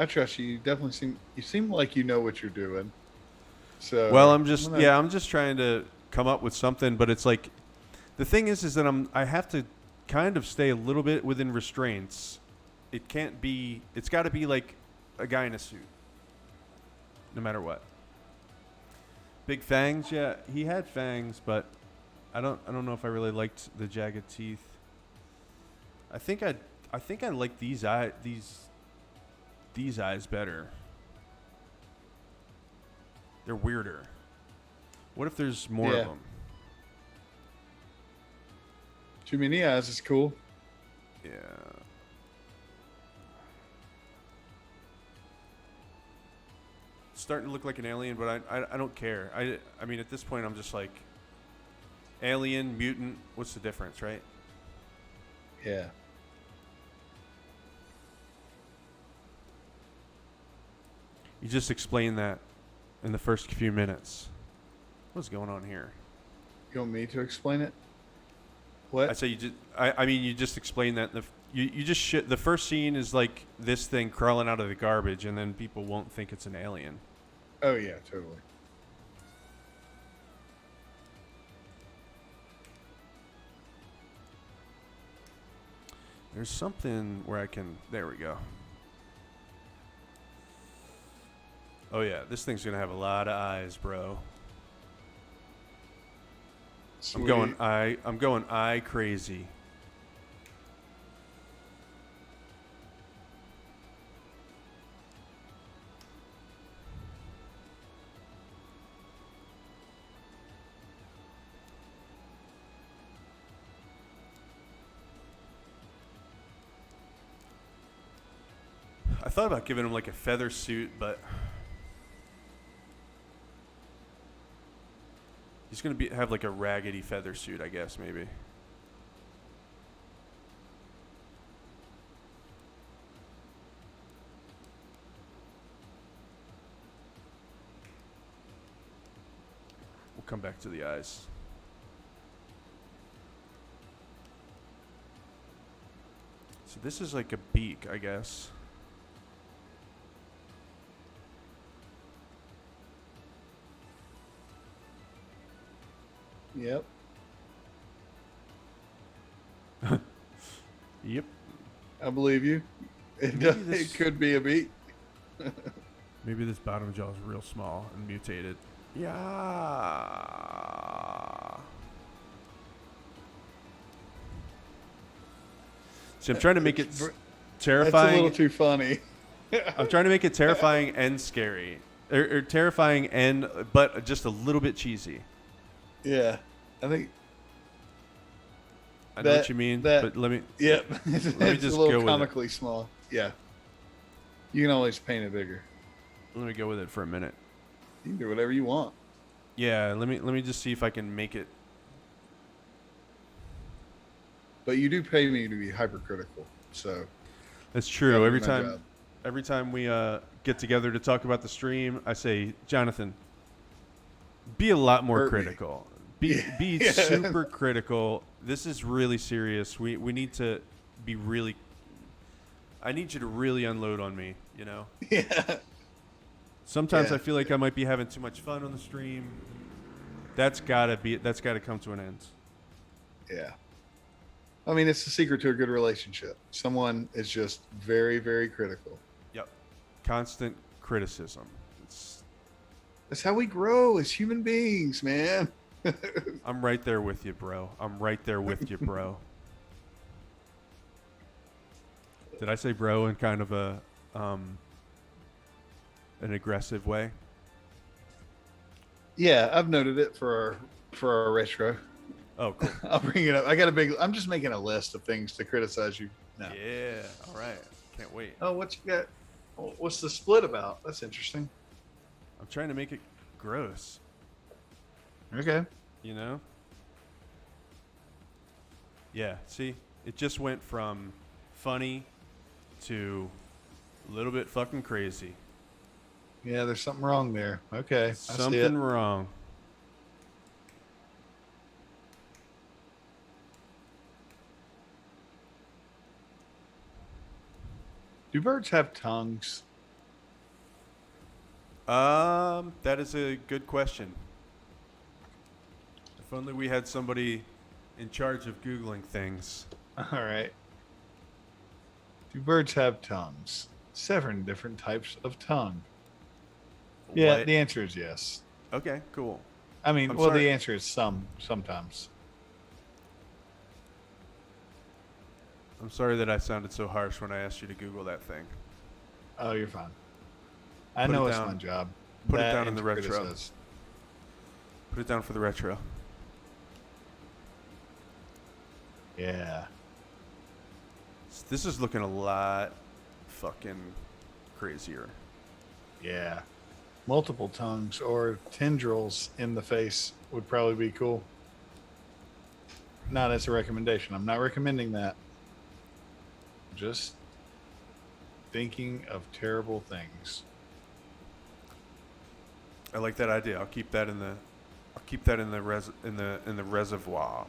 trust you. You definitely seem like you know what you're doing. Well, So I'm gonna. I'm just trying to come up with something, but it's like the thing is that I have to kind of stay a little bit within restraints. It can't be. It's got to be like a guy in a suit, no matter what. Big fangs, yeah, he had fangs, but I don't know if I really liked the jagged teeth. I think I like these eyes better. They're weirder. What if there's more of Yeah. them? Too many eyes is cool. Yeah. It's starting to look like an alien, but I don't care. I mean, at this point, I'm just like, alien, mutant, what's the difference, right? Yeah. You just explained that in the first few minutes. What's going on here? You want me to explain it? What? I say you just. I mean, you just explained that. You just the first scene is like this thing crawling out of the garbage, and then people won't think it's an alien. Oh yeah, totally. There's something where I can. There we go. Oh yeah, this thing's gonna have a lot of eyes, bro. Sweet. I'm going eye crazy. I thought about giving him like a feather suit, but he's gonna have like a raggedy feather suit, I guess, maybe. We'll come back to the eyes. So this is like a beak, I guess. Yep. Yep. I believe you. It could be a beat. Maybe this bottom jaw is real small and mutated. Yeah. See, I'm trying to make it terrifying. That's a little too funny. I'm trying to make it terrifying and scary, or terrifying and but just a little bit cheesy. Yeah, I think. I know what you mean, but let me. Yep. Let me It's just a little go with it. comically small. Yeah. You can always paint it bigger. Let me go with it for a minute. You can do whatever you want. Yeah, let me just see if I can make it. But you do pay me to be hypercritical, so. That's true. gotta Every do my time, job. every time we get together to talk about the stream, I say, Jonathan, be a lot more Hurt me. critical. Be Yeah. super critical. This is really serious. We need to be really. I need you to really unload on me. You know. Yeah. Sometimes Yeah. I feel like I might be having too much fun on the stream. That's gotta come to an end. Yeah. I mean, it's the secret to a good relationship. Someone is just very, very critical. Yep. Constant criticism. That's how we grow as human beings, man. I'm right there with you, bro. I'm right there with you, bro. Did I say bro in kind of a an aggressive way? Yeah, I've noted it for our retro. Oh, cool. I'll bring it up. I'm just making a list of things to criticize you now. Yeah. All right. Can't wait. Oh, what you got? What's the split about? That's interesting. I'm trying to make it gross. Okay. You know? Yeah, see? It just went from funny to a little bit fucking crazy. Yeah, there's something wrong there. Okay, I see it. Something wrong. Do birds have tongues? That is a good question. If only we had somebody in charge of Googling things. All right. Do birds have tongues? 7 different types of tongue. Yeah, What? the answer is yes. Okay, cool. I mean, I'm well, sorry. the answer is sometimes. I'm sorry that I sounded so harsh when I asked you to Google that thing. Oh, you're fine. I Put it know it's down. my job. Put it That down in and the to retro. criticize. Put it down for the retro. Yeah. This is looking a lot fucking crazier. Yeah. Multiple tongues or tendrils in the face would probably be cool. Not as a recommendation. I'm not recommending that. Just thinking of terrible things. I like that idea. I'll keep that in the in the reservoir.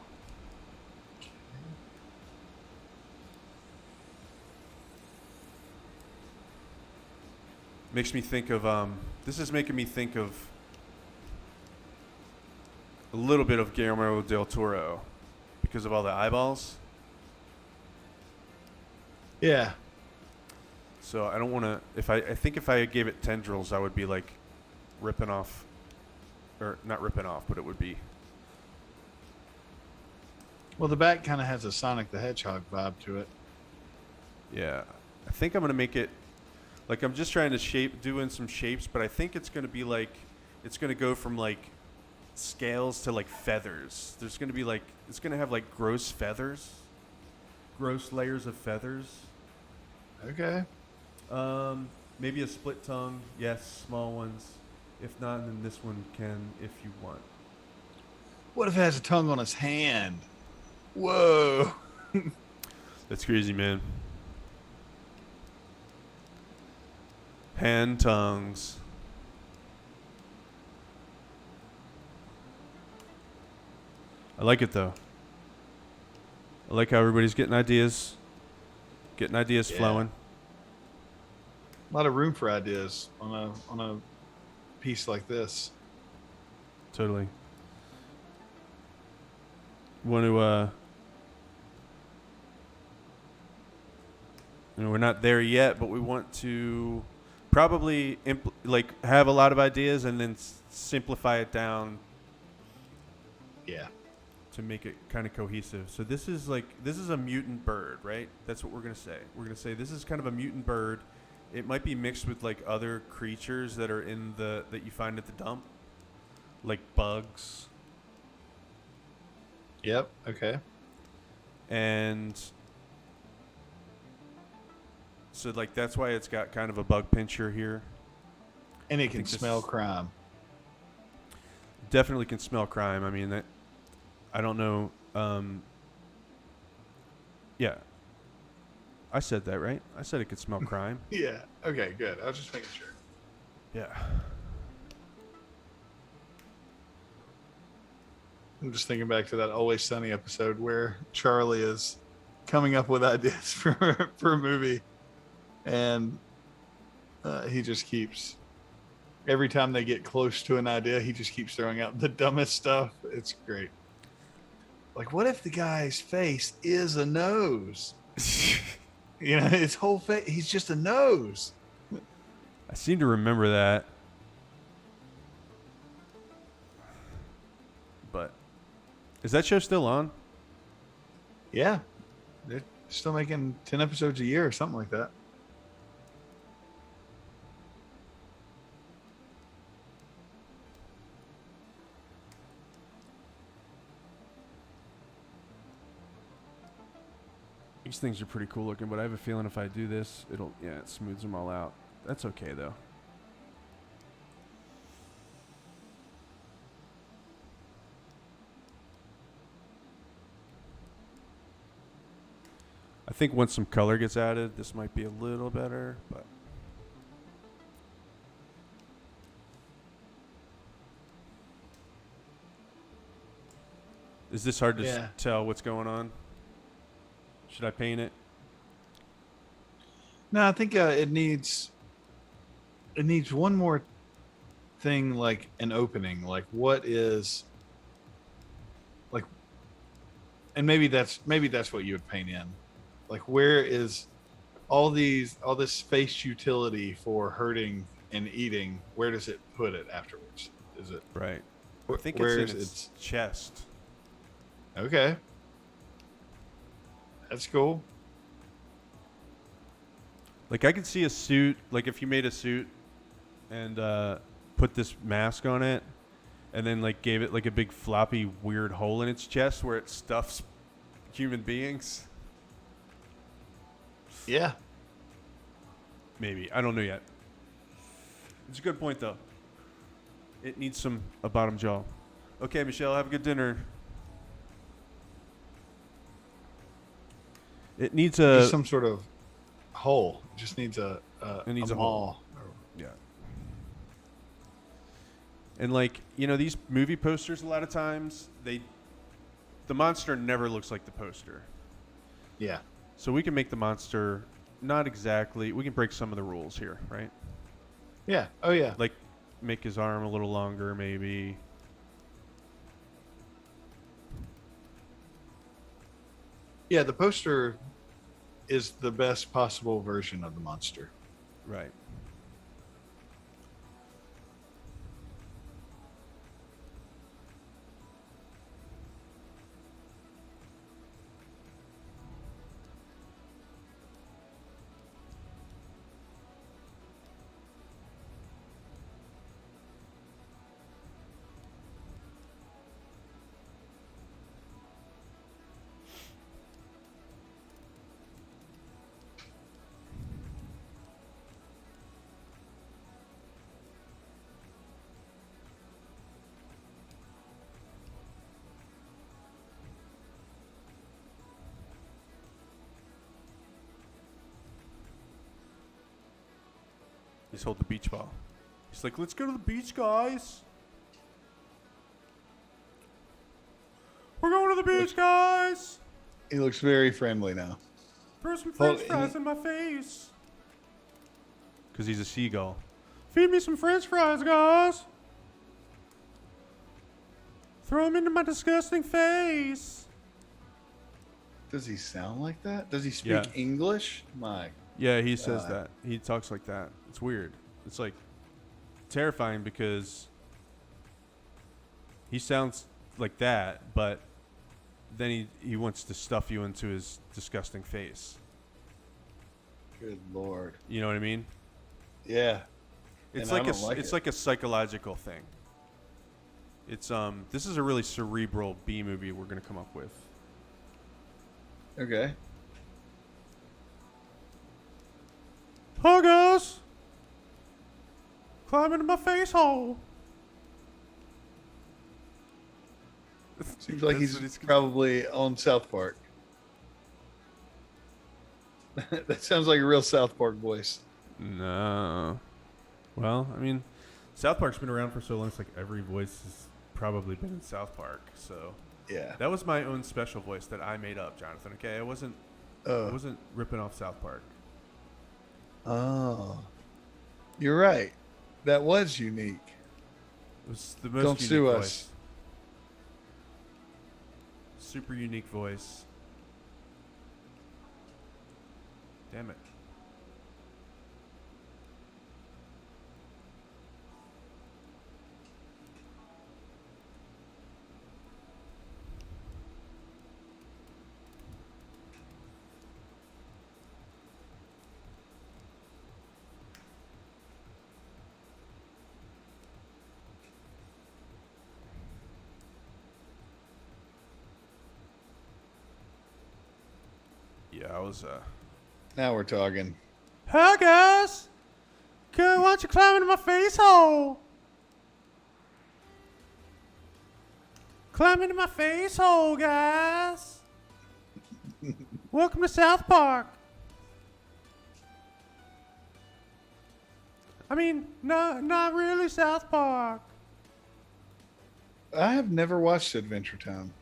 Makes me think of this is making me think of a little bit of Guillermo del Toro because of all the eyeballs. Yeah. So I don't want to. I think if I gave it tendrils, I would be like ripping off, or not ripping off, but it would be. Well, the back kind of has a Sonic the Hedgehog vibe to it. Yeah, I think I'm gonna make it. Like I'm just trying to doing some shapes, but I think it's gonna be like, it's gonna go from like scales to like feathers. There's gonna be like, it's gonna have like gross feathers, gross layers of feathers. Okay. Maybe a split tongue. Yes, small ones. If not, then this one can if you want. What if it has a tongue on its hand? Whoa. That's crazy, man. Hand tongues. I like it though. I like how everybody's getting ideas Yeah. flowing. A lot of room for ideas on a piece like this. Totally. Want to we're not there yet, but we want to probably have a lot of ideas and then simplify it down Yeah. to make it kind of cohesive. So this is a mutant bird, right? That's what we're going to say. We're going to say this is kind of a mutant bird. It might be mixed with like other creatures that are that you find at the dump, like bugs. Yep. Okay. And so like that's why it's got kind of a bug pincher here. And it can smell crime. Definitely can smell crime. I mean, that I don't know. Yeah, I said that, right? I said it could smell crime. Yeah. Okay, good. I was just making sure. Yeah. I'm just thinking back to that Always Sunny episode where Charlie is coming up with ideas for a movie, and he just keeps, every time they get close to an idea, he just keeps throwing out the dumbest stuff. It's great. Like, what if the guy's face is a nose? You know, his whole face, he's just a nose. I seem to remember that. But is that show still on? Yeah. They're still making 10 episodes a year or something like that. These things are pretty cool looking, but I have a feeling if I do this, it smooths them all out. That's okay though. I think once some color gets added, this might be a little better, but. Is this hard to tell what's going on? Should I paint it? No, I think it needs one more thing, like an opening. Like what is like, and maybe that's what you would paint in. Like where is all this space utility for hurting and eating? Where does it put it afterwards? Is it right? I think where's it's in its chest. Okay, that's cool. Like I could see a suit, like if you made a suit and put this mask on it and then like gave it like a big floppy weird hole in its chest where it stuffs human beings. Yeah. Maybe. I don't know yet. It's a good point though. It needs a bottom jaw. Okay, Michelle, have a good dinner. It needs just some sort of hole. It just needs a maw. Yeah. And like, these movie posters a lot of times, the monster never looks like the poster. Yeah. So we can make the monster not exactly, we can break some of the rules here, right? Yeah. Oh yeah. Like make his arm a little longer maybe. Yeah, the poster is the best possible version of the monster. Right. He's holding the beach ball. He's like, let's go to the beach, guys. We're going to the beach, guys. He looks very friendly now. Throw some french fries in my face. Because he's a seagull. Feed me some french fries, guys. Throw them into my disgusting face. Does he sound like that? Does he speak English? Yeah, he says that. He talks like that. It's weird. It's like terrifying because he sounds like that, but then he wants to stuff you into his disgusting face. Good Lord. You know what I mean? Yeah. It's like a psychological thing. It's this is a really cerebral B movie we're gonna come up with. Okay. Hi guys! Climb into my face hole. Seems like he's probably on South Park. That sounds like a real South Park voice. No. Well, I mean, South Park's been around for so long. It's like every voice has probably been in South Park. So yeah, that was my own special voice that I made up, Jonathan. Okay, I wasn't ripping off South Park. Oh, you're right. That was unique. It was the most Don't unique sue voice. us. Super unique voice. Damn it. Yeah, I was Now we're talking. Hi guys! Why don't you climb into my face hole? Climb into my face hole, guys! Welcome to South Park. I mean, not really South Park. I have never watched Adventure Time.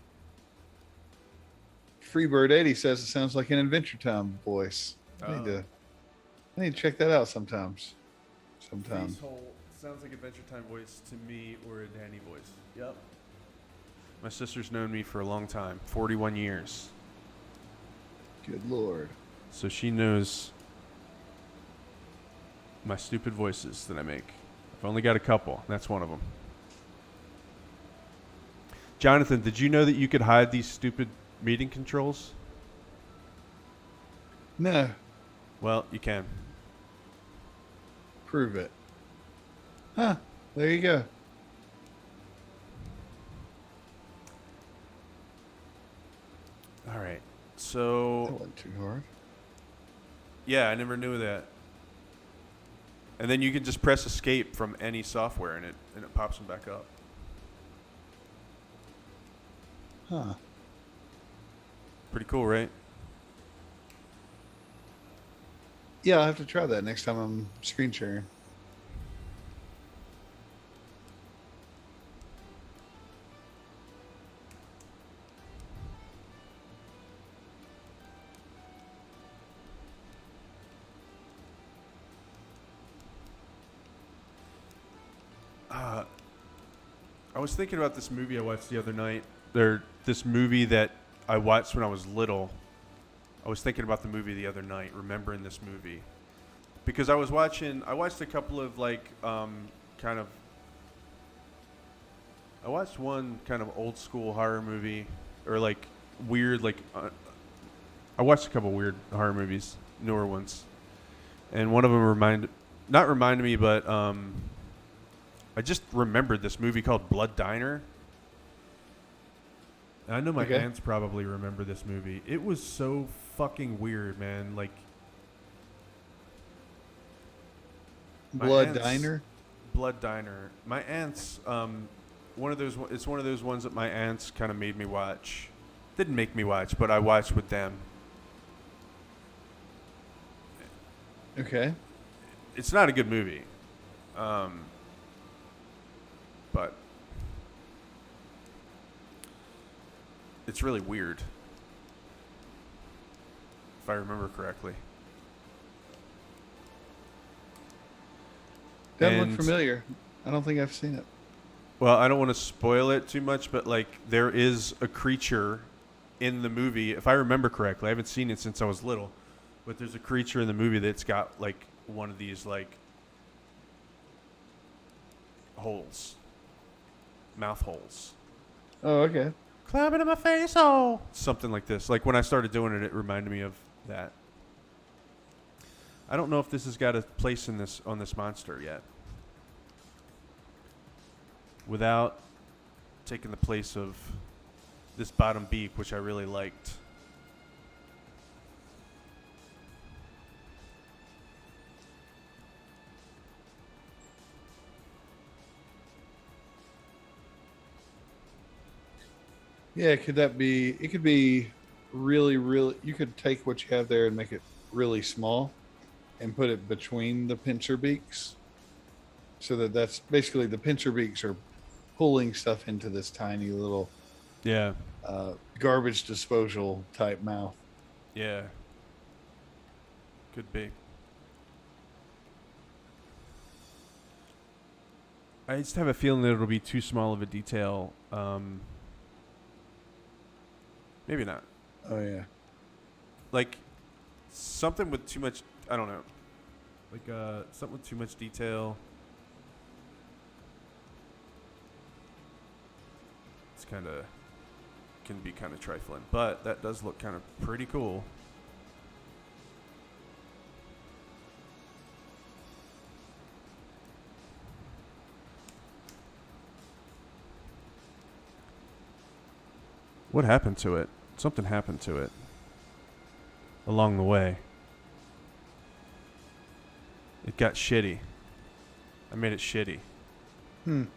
Freebird 80 says it sounds like an Adventure Time voice. I need to check that out sometimes. Sounds like Adventure Time voice to me or a Danny voice. Yep. My sister's known me for a long time, 41 years. Good Lord. So she knows my stupid voices that I make. I've only got a couple. That's one of them. Jonathan, did you know that you could hide these stupid meeting controls? No. Well, you can. Prove it. Huh. There you go. All right. That So, wasn't too hard. yeah, I never knew that. And then you can just press escape from any software and it pops them back up. Huh. Pretty cool, right? Yeah, I'll have to try that next time I'm screen sharing. I was thinking about this movie I watched the other night. This movie that I watched when I was little. I was thinking about the movie the other night, remembering this movie. Because I watched a couple of I watched one kind of old school horror movie, or weird, I watched a couple weird horror movies, newer ones. And one of them not reminded me, but I just remembered this movie called Blood Diner. And I know my aunts probably remember this movie. It was so fucking weird, man. Like, Blood Diner? Blood Diner. My aunts, it's one of those ones that my aunts kind of made me watch. Didn't make me watch, but I watched with them. Okay. It's not a good movie. But it's really weird, if I remember correctly. Doesn't look familiar. I don't think I've seen it. Well, I don't want to spoil it too much, but there is a creature in the movie, if I remember correctly. I haven't seen it since I was little, but there's a creature in the movie that's got one of these holes, mouth holes. Oh, okay. Climbing in my face, oh, something like this. Like when I started doing it, it reminded me of that. I don't know if this has got a place on this monster yet, without taking the place of this bottom beak, which I really liked. Yeah, could that be? It could be really, really. You could take what you have there and make it really small, and put it between the pincer beaks, so that's basically the pincer beaks are pulling stuff into this tiny little, garbage disposal type mouth. Yeah, could be. I just have a feeling that it'll be too small of a detail. Maybe not. Oh yeah. Like something with too much. I don't know. Something with too much detail. It's can be kind of trifling, but that does look kind of pretty cool. What happened to it? Something happened to it along the way. It got shitty. I made it shitty. You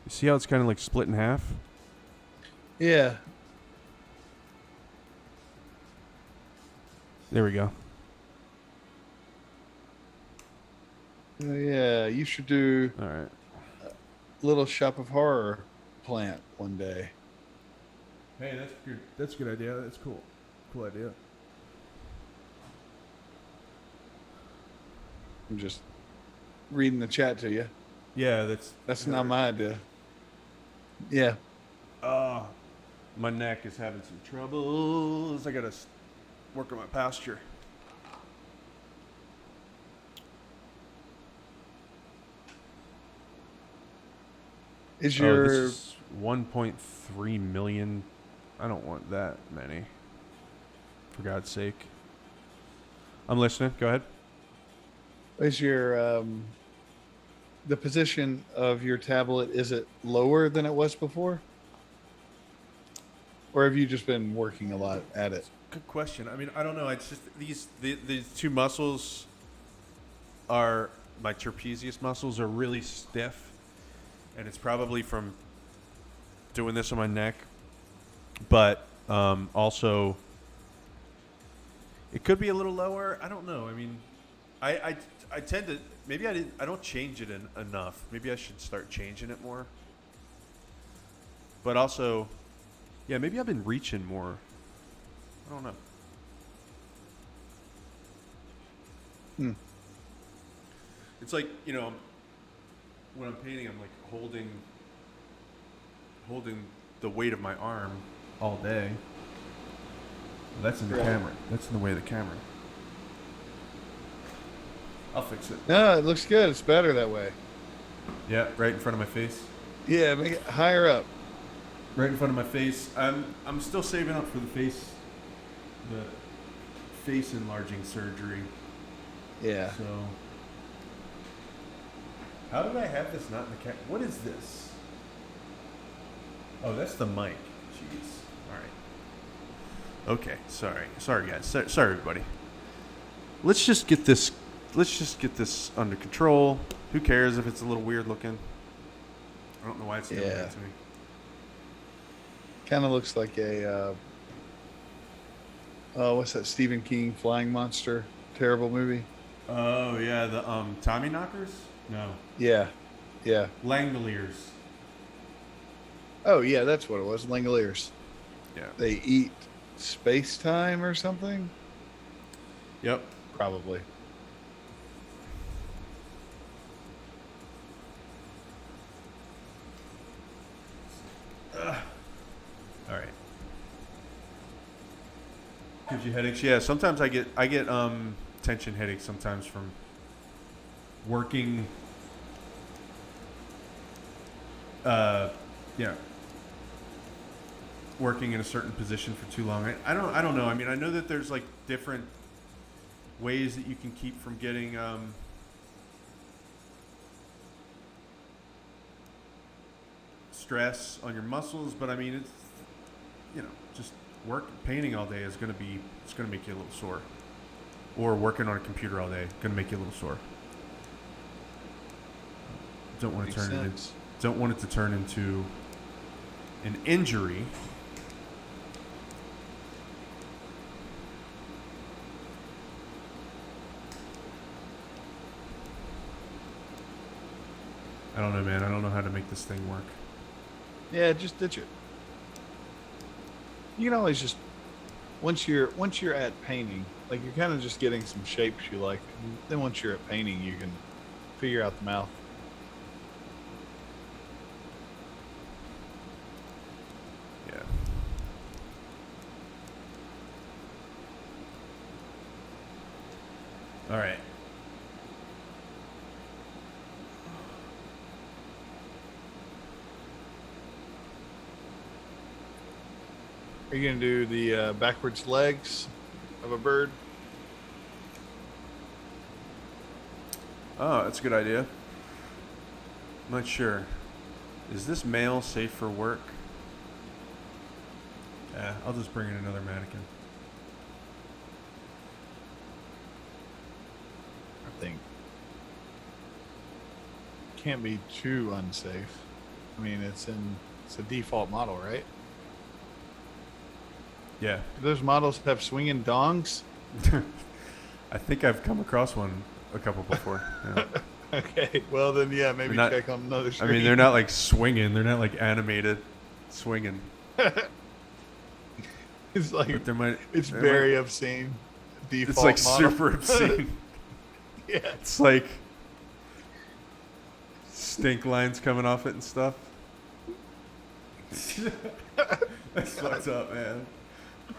see how it's kind of split in half? Yeah. There we go. Yeah, you should do All right. Little Shop of Horror plant one day. Hey, that's good. That's a good idea. That's cool. Cool idea. I'm just reading the chat to you. Yeah, That's not my idea. Yeah. My neck is having some troubles. I gotta work on my posture. Is This your is 1.3 million. I don't want that many. For God's sake. I'm listening. Go ahead. is your the position of your tablet, is it lower than it was before? Or have you just been working a lot at it? Good question. I mean, I don't know. It's just these two muscles are my trapezius muscles are really stiff, and it's probably from doing this on my neck. But also, it could be a little lower. I don't know. I mean, I tend to maybe I don't change it enough. Maybe I should start changing it more. But also, yeah, maybe I've been reaching more. I don't know. It's like, you know, when I'm painting, I'm like holding the weight of my arm all day. Well, that's in the camera. That's in the way of the camera. I'll fix it. No, it looks good. It's better that way. Yeah, right in front of my face. Yeah, make it higher up. Right in front of my face. I'm still saving up for the face enlarging surgery. Yeah. So, how did I have this not in the camera? What is this? Oh, that's the mic. Jeez. All right. Okay. Sorry, guys. Sorry, everybody. Let's just get this under control. Who cares if it's a little weird looking? I don't know why it's doing that to me. Kind of looks like a what's that Stephen King Flying Monster terrible movie? Oh yeah, the Tommy Knockers? No. Yeah. Yeah. Langoliers. Oh yeah, that's what it was. Langoliers. Yeah. They eat space-time or something? Yep. Probably. All right. Gives you headaches? Yeah, sometimes I get tension headaches sometimes from working working in a certain position for too long. I don't know. I mean, I know that there's like different ways that you can keep from getting stress on your muscles, but I mean, it's, you know, just painting all day is going to make you a little sore, or working on a computer all day going to make you a little sore. Don't want it to turn into an injury. I don't know, man. I don't know how to make this thing work. Yeah, just ditch it. You can always just once you're at painting, like you're kind of just getting some shapes you like. And then once you're at painting, you can figure out the mouth. Yeah. All right. Are you gonna do the backwards legs of a bird? Oh, that's a good idea. I'm not sure. Is this male safe for work? Yeah, I'll just bring in another mannequin. I think can't be too unsafe. I mean, it's a default model, right? Yeah. Do those models have swinging dongs? I think I've come across one a couple before. Yeah. Okay, well then, yeah, maybe Not- check on another I screen. mean, they're not like swinging. They're not like animated swinging. It's like But there might. it's there very might- obscene. It's Default like model. super obscene. Yeah. It's like stink lines coming off it and stuff. That's fucked up, man.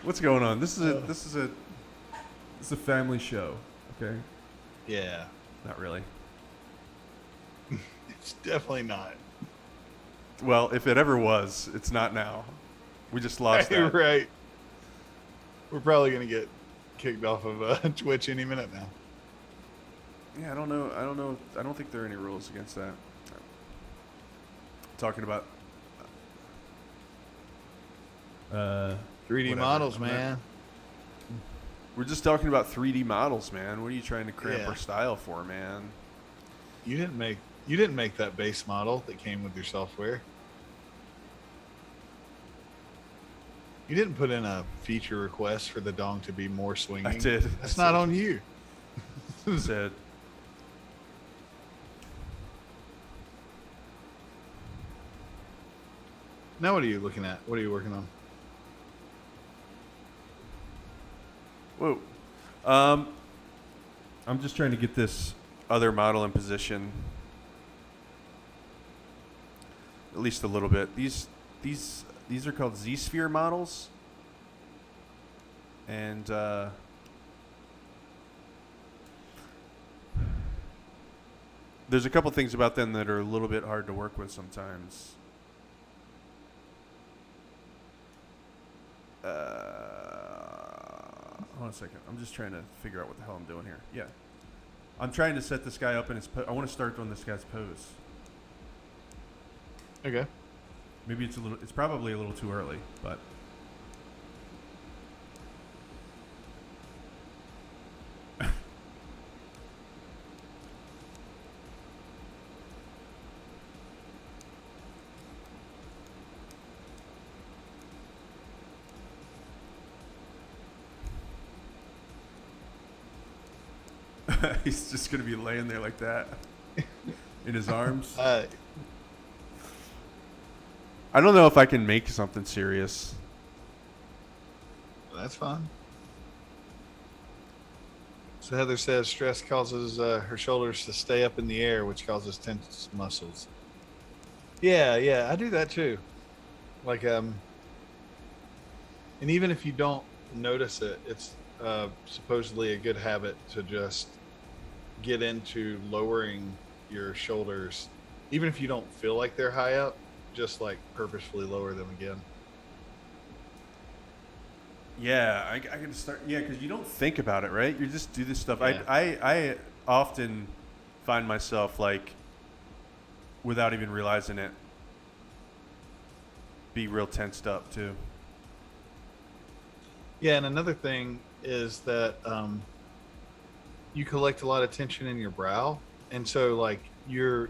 What's going on? This is a family show. Okay. Yeah. Not really. It's definitely not. Well, if it ever was, it's not now. We just lost that. Right. We're probably gonna get kicked off of Twitch any minute now. Yeah, I don't know. I don't think there are any rules against that. Talking about 3D whatever. models, I'm not- man. We're just talking about 3D models, man. What are you trying to cramp Yeah. our style for, man? You didn't make that base model that came with your software. You didn't put in a feature request for the dong to be more swinging. I did. That's not on you. Said. Now what are you looking at? What are you working on? Whoa. I'm just trying to get this other model in position. At least a little bit. These are called Z-sphere models. And there's a couple things about them that are a little bit hard to work with sometimes. Hold on a second. I'm just trying to figure out what the hell I'm doing here. Yeah. I'm trying to set this guy up in his I want to start on this guy's pose. Okay. Maybe it's probably a little too early, but he's just going to be laying there like that in his arms. I don't know if I can make something serious. That's fine. So Heather says stress causes her shoulders to stay up in the air, which causes tense muscles. Yeah, I do that too. Like, and even if you don't notice it, it's supposedly a good habit to just get into lowering your shoulders, even if you don't feel like they're high up. Just like purposefully lower them again. Yeah, I can start. Yeah, because you don't think about it, right? You just do this stuff. Yeah. I often find myself like, without even realizing it, be real tensed up too. Yeah, and another thing is that you collect a lot of tension in your brow, and so like you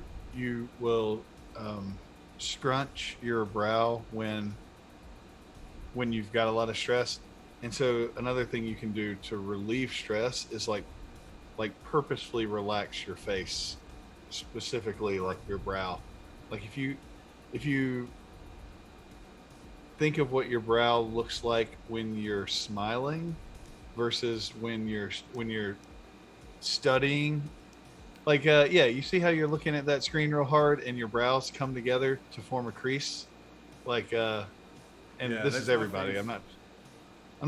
will scrunch your brow when you've got a lot of stress. And so another thing you can do to relieve stress is like purposefully relax your face, specifically like your brow. Like if you think of what your brow looks like when you're smiling versus when you're studying. Like, yeah, you see how you're looking at that screen real hard and your brows come together to form a crease? Like, and Yeah, this that's is my everybody. face. I'm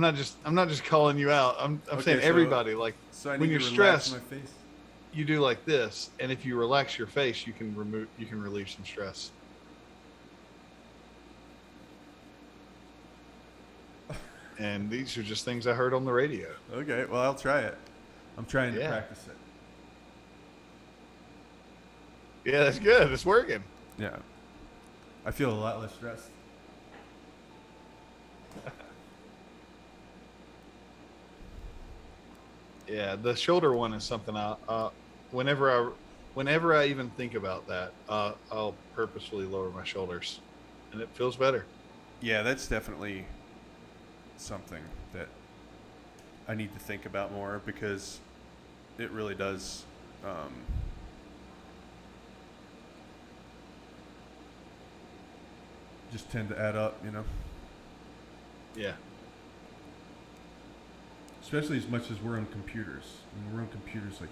not just calling you out. I'm Okay, saying so- everybody. Like, So I need when to you're relax stressed, my face. you do like this, and if you relax your face, you can relieve some stress. And these are just things I heard on the radio. Okay, well I'll try it. I'm trying to Yeah. practice it. Yeah, that's good. It's working. Yeah, I feel a lot less stressed. Yeah, the shoulder one is something whenever I even think about that, I'll purposefully lower my shoulders, and it feels better. Yeah, that's definitely something that I need to think about more because it really does. Just tend to add up, you know. Yeah. Especially as much as we're on computers. I mean, we're on computers like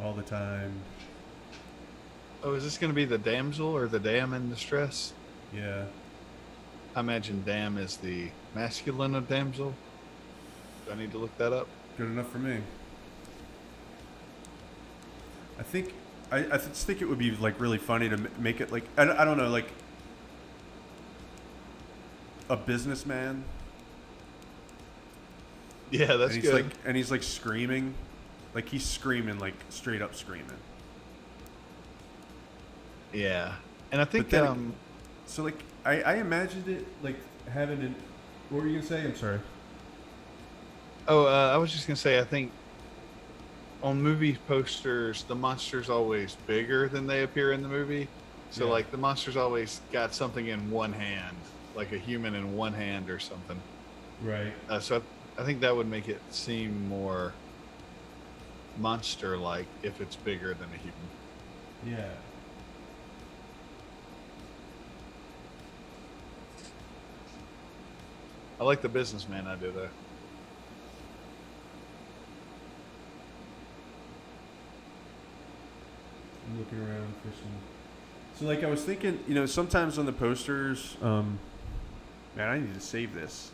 all the time. Oh, is this going to be the damsel or the dam in distress? Yeah. I imagine dam is the masculine of damsel. Do I need to look that up? Good enough for me. I think I just think it would be like really funny to make it like I don't know, like a businessman. Yeah, that's and he's good. like and he's like screaming, like he's screaming, like straight up screaming. Yeah, and I think But then, so like I imagined it like having an. What were you gonna say? I'm sorry. I was just gonna say I think on movie posters the monster's always bigger than they appear in the movie. So Yeah. like the monster's always got something in one hand, like a human in one hand or something. Right. So I think that would make it seem more monster-like if it's bigger than a human. Yeah. I like the businessman idea though. I'm looking around for some. So like I was thinking, you know, sometimes on the posters, man, I need to save this.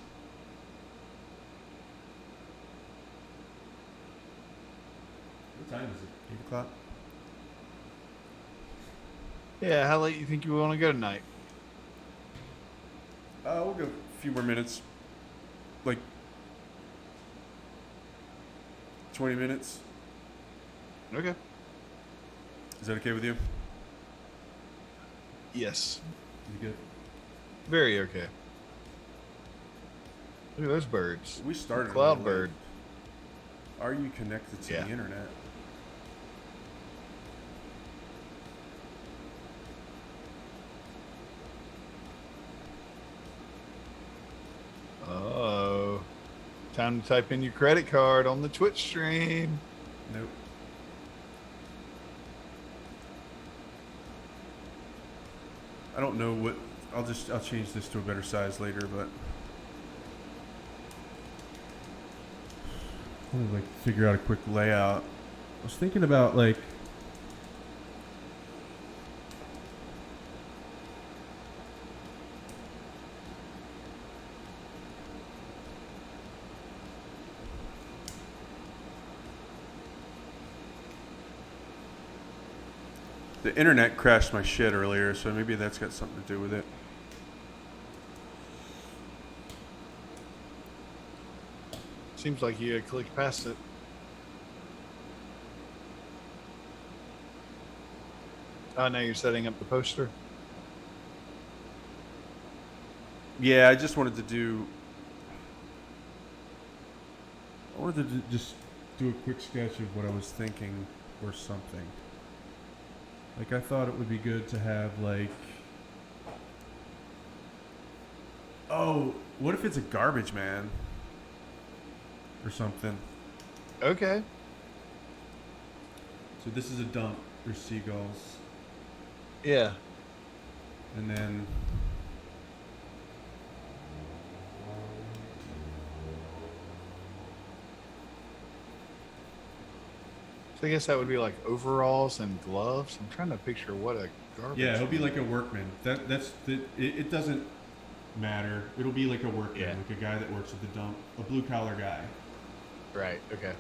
What time is it? 8 o'clock. Yeah, how late you think you want to go tonight? We'll go a few more minutes. Like 20 minutes. Okay. Is that okay with you? Yes. You good? Very okay. Look at those birds. We started. Cloud really bird. late. Are you connected to the internet? Oh. Time to type in your credit card on the Twitch stream. Nope. I don't know what. I'll change this to a better size later, but I want to like figure out a quick layout. I was thinking about like the internet crashed my shit earlier, so maybe that's got something to do with it. Seems like you clicked past it. Oh, now you're setting up the poster. Yeah, I just wanted to do. I wanted to just do a quick sketch of what I was thinking or something. Like, I thought it would be good to have, like... Oh, what if it's a garbage man? Or something. Okay. So this is a dump. There's seagulls. Yeah. And then... So I guess that would be like overalls and gloves. I'm trying to picture what a garbage. Yeah, it'll be like a workman. It doesn't matter. It'll be like a workman, Yeah. like a guy that works at the dump, a blue collar guy. Right. Okay.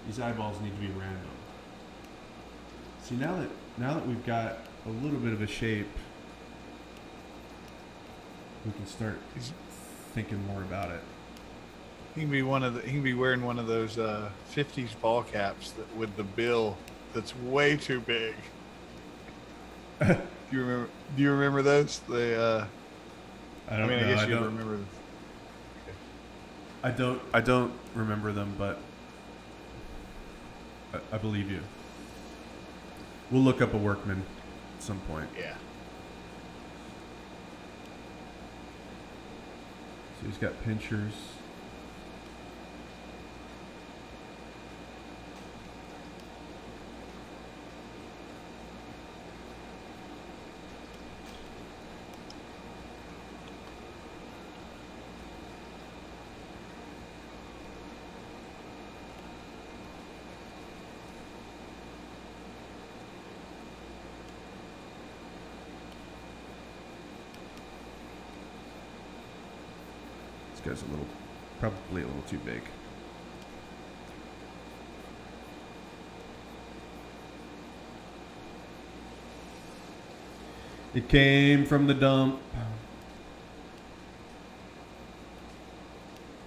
These eyeballs need to be random. See, now that we've got a little bit of a shape, we can start thinking more about it. He can be he can be wearing one of those 50s ball caps with the bill that's way too big. Do you remember those? They I don't know. I guess you remember them. Okay. I don't remember them, but I believe you. We'll look up a workman at some point. Yeah. So he's got pinchers. This guy's probably a little too big. It came from the dump.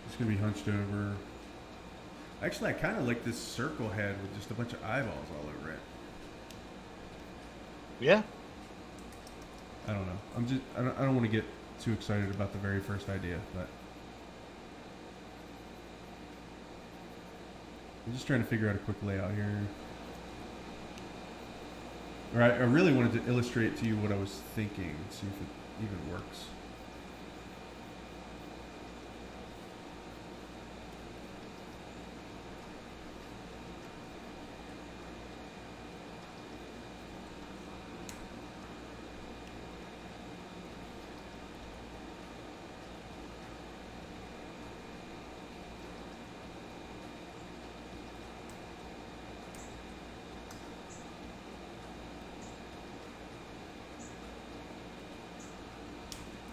It's gonna be hunched over. Actually, I kind of like this circle head with just a bunch of eyeballs all over it. Yeah. I don't know. I don't want to get too excited about the very first idea, but I'm just trying to figure out a quick layout here. All right, I really wanted to illustrate to you what I was thinking, see if it even works.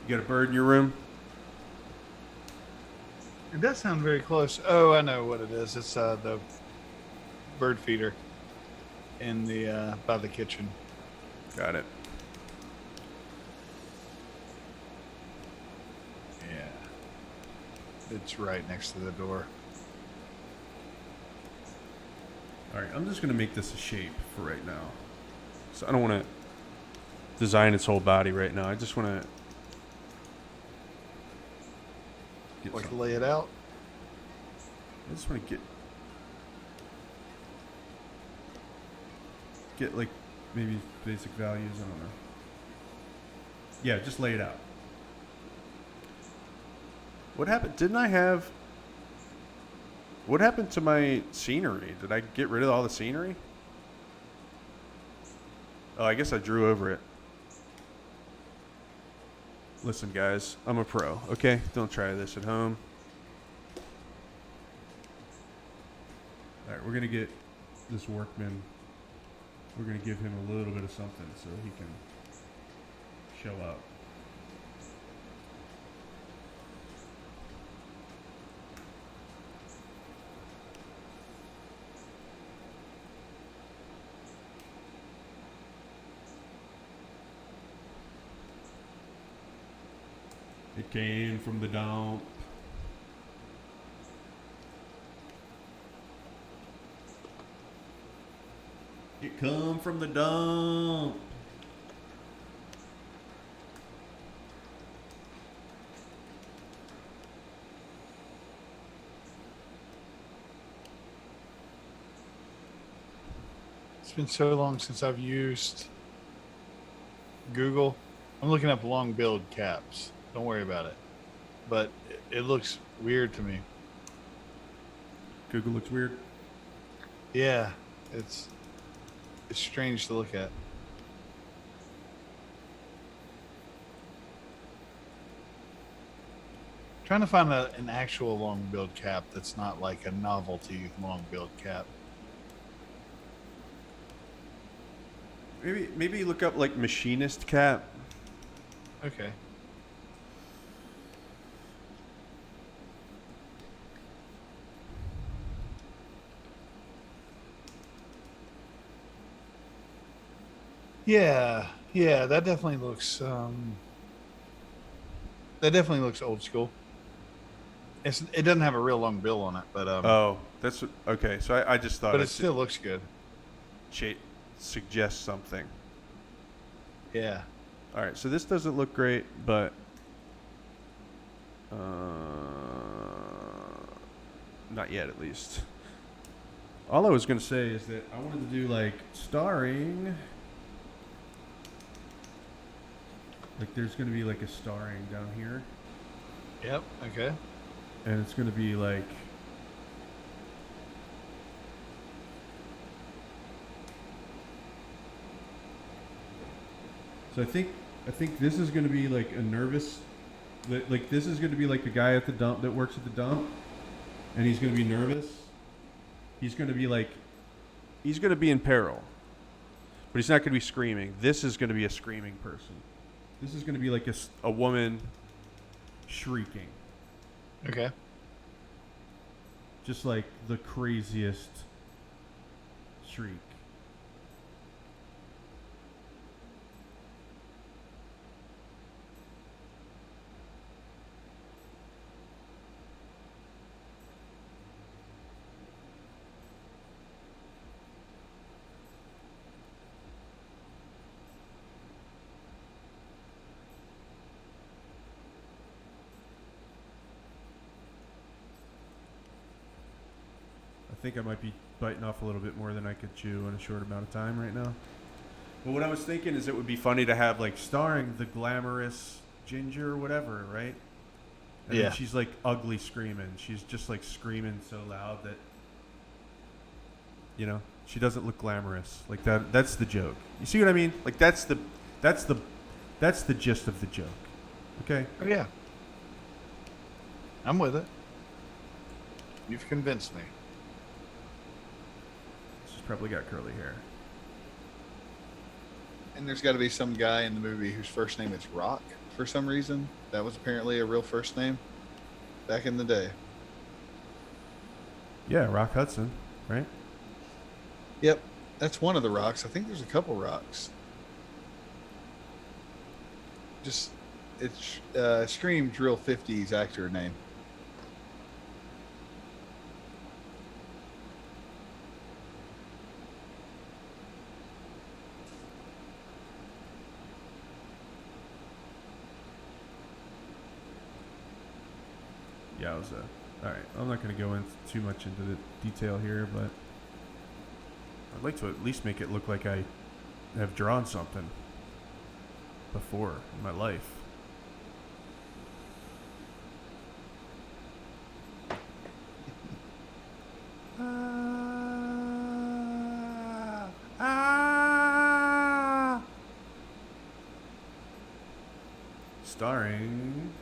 You got a bird in your room? It does sound very close. Oh, I know what it is. It's the bird feeder in the by the kitchen. Got it. Yeah. It's right next to the door. All right, I'm just going to make this a shape for right now. So I don't want to design its whole body right now. I just want to Like lay it out. I just want to get like maybe basic values. I don't know. Yeah, just lay it out. What happened? What happened to my scenery? Did I get rid of all the scenery? Oh, I guess I drew over it. Listen, guys, I'm a pro, okay? Don't try this at home. All right, we're going to get this workman. We're going to give him a little bit of something so he can show up. It came from the dump. It come from the dump. It's been so long since I've used Google. I'm looking up long-billed caps. Don't worry about it. But it looks weird to me. Google looks weird. Yeah, it's strange to look at. Trying to find an actual long-billed cap that's not like a novelty long-billed cap. Maybe look up like machinist cap. Okay. Yeah, that definitely looks old school. It doesn't have a real long bill on it, but Oh, that's okay. So I just thought but it still looks good. Suggest something. Yeah. All right, so this doesn't look great, but not yet, at least. All I was going to say is that I wanted to do like starring. Like there's going to be like a starring down here. Yep. Okay. And it's going to be like... So I think this is going to be like a nervous... Like this is going to be like the guy at the dump that works at the dump. And he's going to be nervous. He's going to be like... He's going to be in peril. But he's not going to be screaming. This is going to be a screaming person. This is going to be like a woman shrieking. Okay. Just like the craziest shriek. I think I might be biting off a little bit more than I could chew in a short amount of time right now. But what I was thinking is it would be funny to have like starring the glamorous Ginger or whatever, right? And then she's like ugly screaming. She's just like screaming so loud that, you know, she doesn't look glamorous. Like that's the joke. You see what I mean? Like that's the gist of the joke. Okay? Oh yeah. I'm with it. You've convinced me. She's probably got curly hair. And there's got to be some guy in the movie whose first name is Rock for some reason. That was apparently a real first name back in the day. Yeah, Rock Hudson, right? Yep. That's one of the Rocks. I think there's a couple Rocks. Just, it's screamed real 50s actor name. Yowza. Alright, I'm not going to go into too much into the detail here, but I'd like to at least make it look like I have drawn something before in my life. Starring...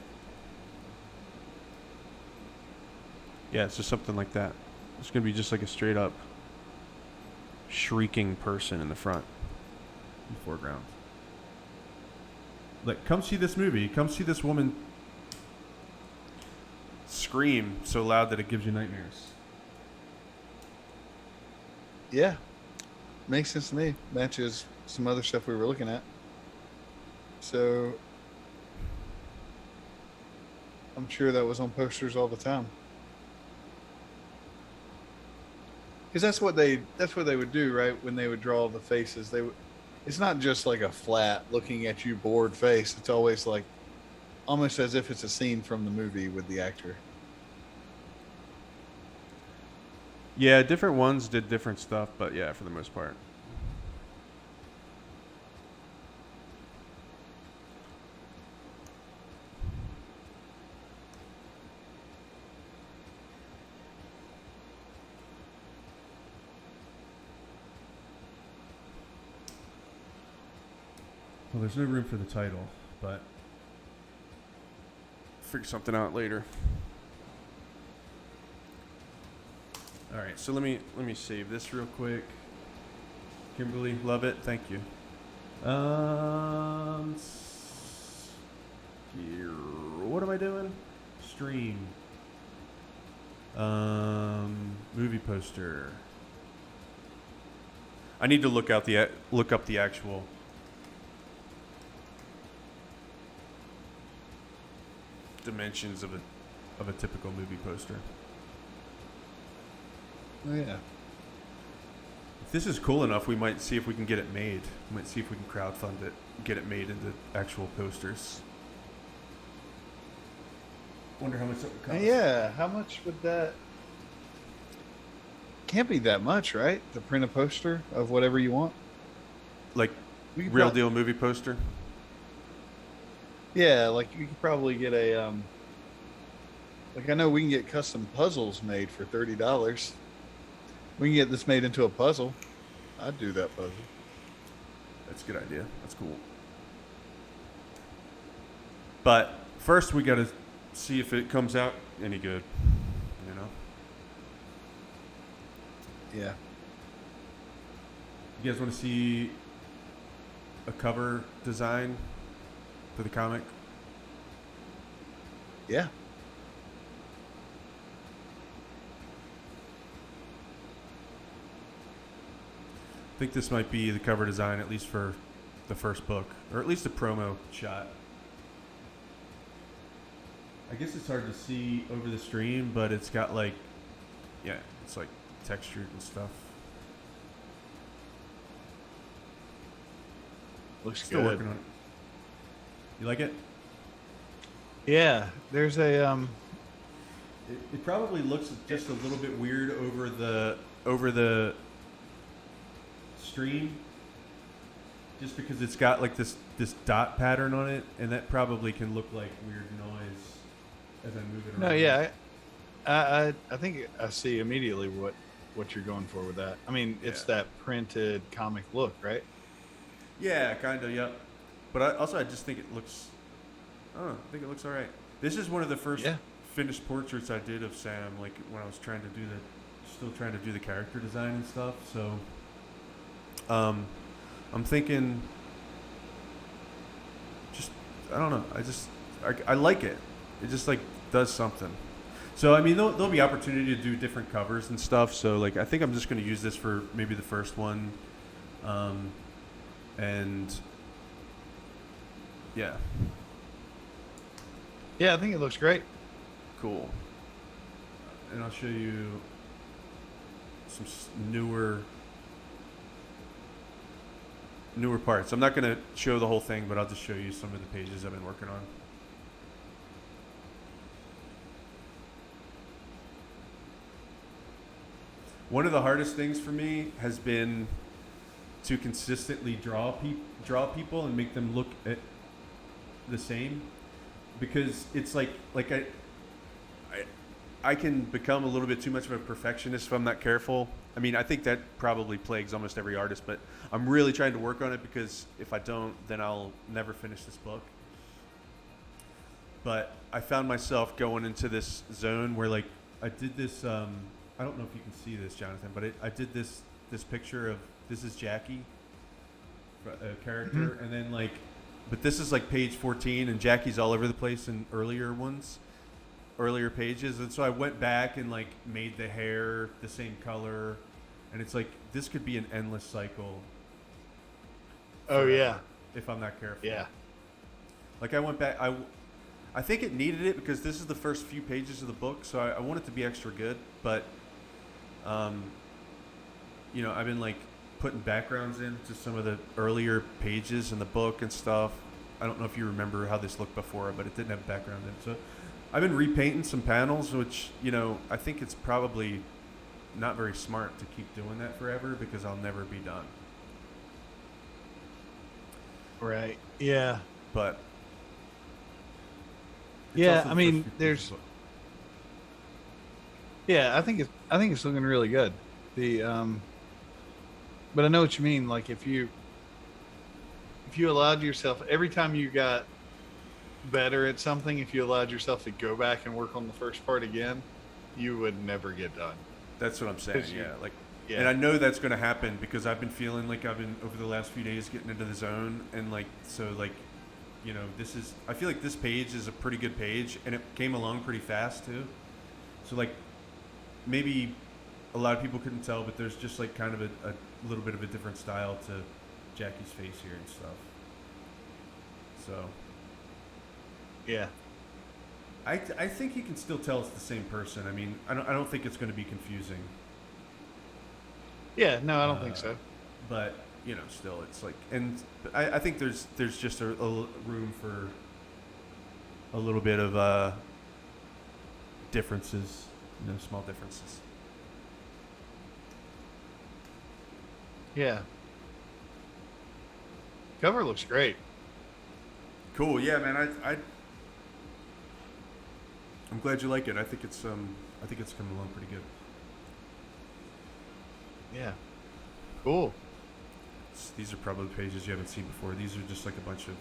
Yeah, it's just something like that. It's going to be just like a straight up shrieking person in the front, in the foreground. Like, come see this movie. Come see this woman scream so loud that it gives you nightmares. Yeah. Makes sense to me. Matches some other stuff we were looking at. So, I'm sure that was on posters all the time. Because that's what they would do, right? When they would draw the faces, it's not just like a flat looking at you bored face. It's always like almost as if it's a scene from the movie with the actor. Yeah, different ones did different stuff, but yeah, for the most part. Well, there's no room for the title, but figure something out later. All right, so let me save this real quick. Kimberly, love it. Thank you. Here, what am I doing? Stream. Movie poster. I need to look up the actual dimensions of a typical movie poster. Oh yeah. If this is cool enough, we might see if we can get it made. We might see if we can crowdfund it, get it made into actual posters. Wonder how much that would cost. Yeah, how much would that? Can't be that much, right? To print a poster of whatever you want. Like real deal movie poster. Yeah, like you could probably get a Like I know we can get custom puzzles made for $30. We can get this made into a puzzle. I'd do that puzzle. That's a good idea. That's cool. But first, we got to see if it comes out any good. You know. Yeah. You guys want to see a cover design for the comic? Yeah. I think this might be the cover design, at least for the first book, or at least a promo shot. I guess it's hard to see over the stream, but it's got like, yeah, it's like textured and stuff. Looks Still good. working on it. You like it? Yeah. There's a It probably looks just a little bit weird over the stream, just because it's got like this dot pattern on it, and that probably can look like weird noise as I move it around. No, yeah. I think I see immediately what you're going for with that. I mean, it's that printed comic look, right? Yeah, kind of, yeah. But I just think it looks, I don't know, I think it looks all right. This is one of the first finished portraits I did of Sam, like when I was still trying to do the character design and stuff. So, I'm thinking, I don't know, I like it. It just like does something. So I mean, there'll be opportunity to do different covers and stuff. So like, I think I'm just going to use this for maybe the first one, and yeah. Yeah, I think it looks great. Cool. And I'll show you some newer parts. I'm not going to show the whole thing, but I'll just show you some of the pages I've been working on. One of the hardest things for me has been to consistently draw people and make them look at the same, because it's like I can become a little bit too much of a perfectionist if I'm not careful. I mean, I think that probably plagues almost every artist, but I'm really trying to work on it, because if I don't, then I'll never finish this book. But I found myself going into this zone where, like, I did this, I don't know if you can see this, Jonathan, but I did this picture of, this is Jackie, a character, and then like, but this is like page 14, and Jackie's all over the place in earlier pages, and so I went back and like made the hair the same color, and it's like, this could be an endless cycle. Oh yeah. If I'm not careful. Yeah. Like I went back, I think it needed it because this is the first few pages of the book, so I want it to be extra good, but you know, I've been like putting backgrounds into some of the earlier pages in the book and stuff. I don't know if you remember how this looked before, but it didn't have background in it. So I've been repainting some panels, which, you know, I think it's probably not very smart to keep doing that forever, because I'll never be done. Right. Yeah. But yeah, I mean, there's. Yeah, I think it's looking really good. But I know what you mean. Like if you allowed yourself, every time you got better at something, if you allowed yourself to go back and work on the first part again, you would never get done. That's what I'm saying. Yeah, like, yeah. And I know that's going to happen because I've been feeling like I've been over the last few days getting into the zone, and like, so like, you know, I feel like this page is a pretty good page, and it came along pretty fast too. So like, maybe a lot of people couldn't tell, but there's just like kind of a little bit of a different style to Jackie's face here and stuff. So yeah, I think you can still tell it's the same person. I mean, I don't think it's going to be confusing. Yeah, no, I don't think so. But you know, still, it's like, and I think there's just a room for a little bit of differences, you know, small differences. Yeah. Cover looks great. Cool. Yeah, man. I'm glad you like it. I think it's coming along pretty good. Yeah. Cool. These are probably pages you haven't seen before. These are just like a bunch of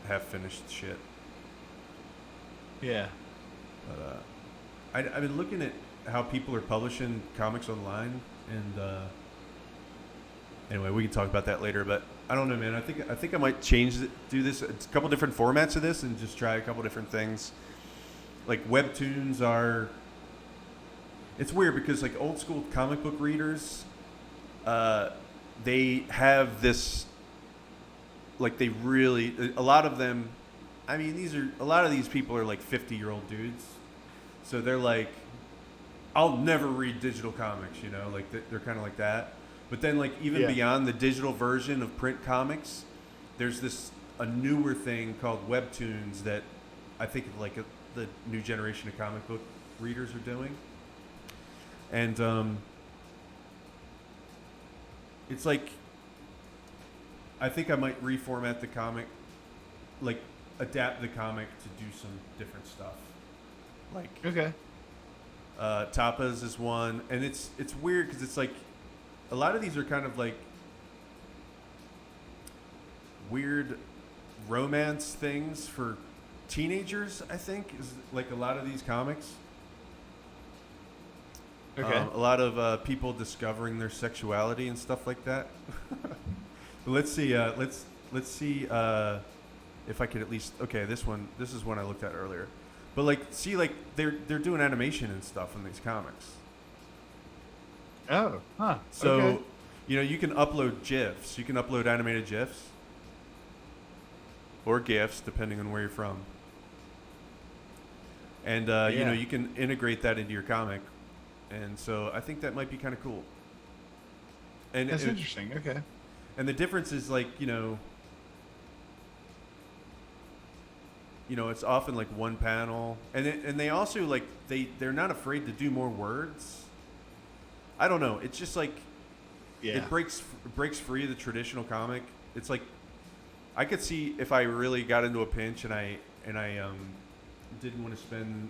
half-finished shit. Yeah. But I've been looking at how people are publishing comics online, and anyway, we can talk about that later. But I don't know, man. I think I might do this. It's a couple different formats of this, and just try a couple different things. Like webtoons are. It's weird because like old school comic book readers, they have this. Like they really, a lot of them. I mean, a lot of these people are like 50-year-old dudes, so they're like, I'll never read digital comics, you know, like they're kind of like that. But then like even beyond the digital version of print comics, there's a newer thing called webtoons that I think like the new generation of comic book readers are doing. And it's like, I think I might reformat the comic, like adapt the comic to do some different stuff. Like, okay. Tapas is one, and it's weird because it's like a lot of these are kind of like weird romance things for teenagers. I think is like a lot of these comics. Okay. A lot of people discovering their sexuality and stuff like that. But let's see. Let's see if I could at least. Okay, this is one I looked at earlier. But like, see, like they're doing animation and stuff in these comics. Oh, huh. So, okay. you know, you can upload GIFs. You can upload animated GIFs or GIFs, depending on where you're from. And you know, you can integrate that into your comic. And so I think that might be kind of cool. And that's interesting. Okay. And the difference is like, you know, it's often like one panel, and they also like they're not afraid to do more words. I don't know. It's just like it breaks free of the traditional comic. It's like I could see if I really got into a pinch and I didn't want to spend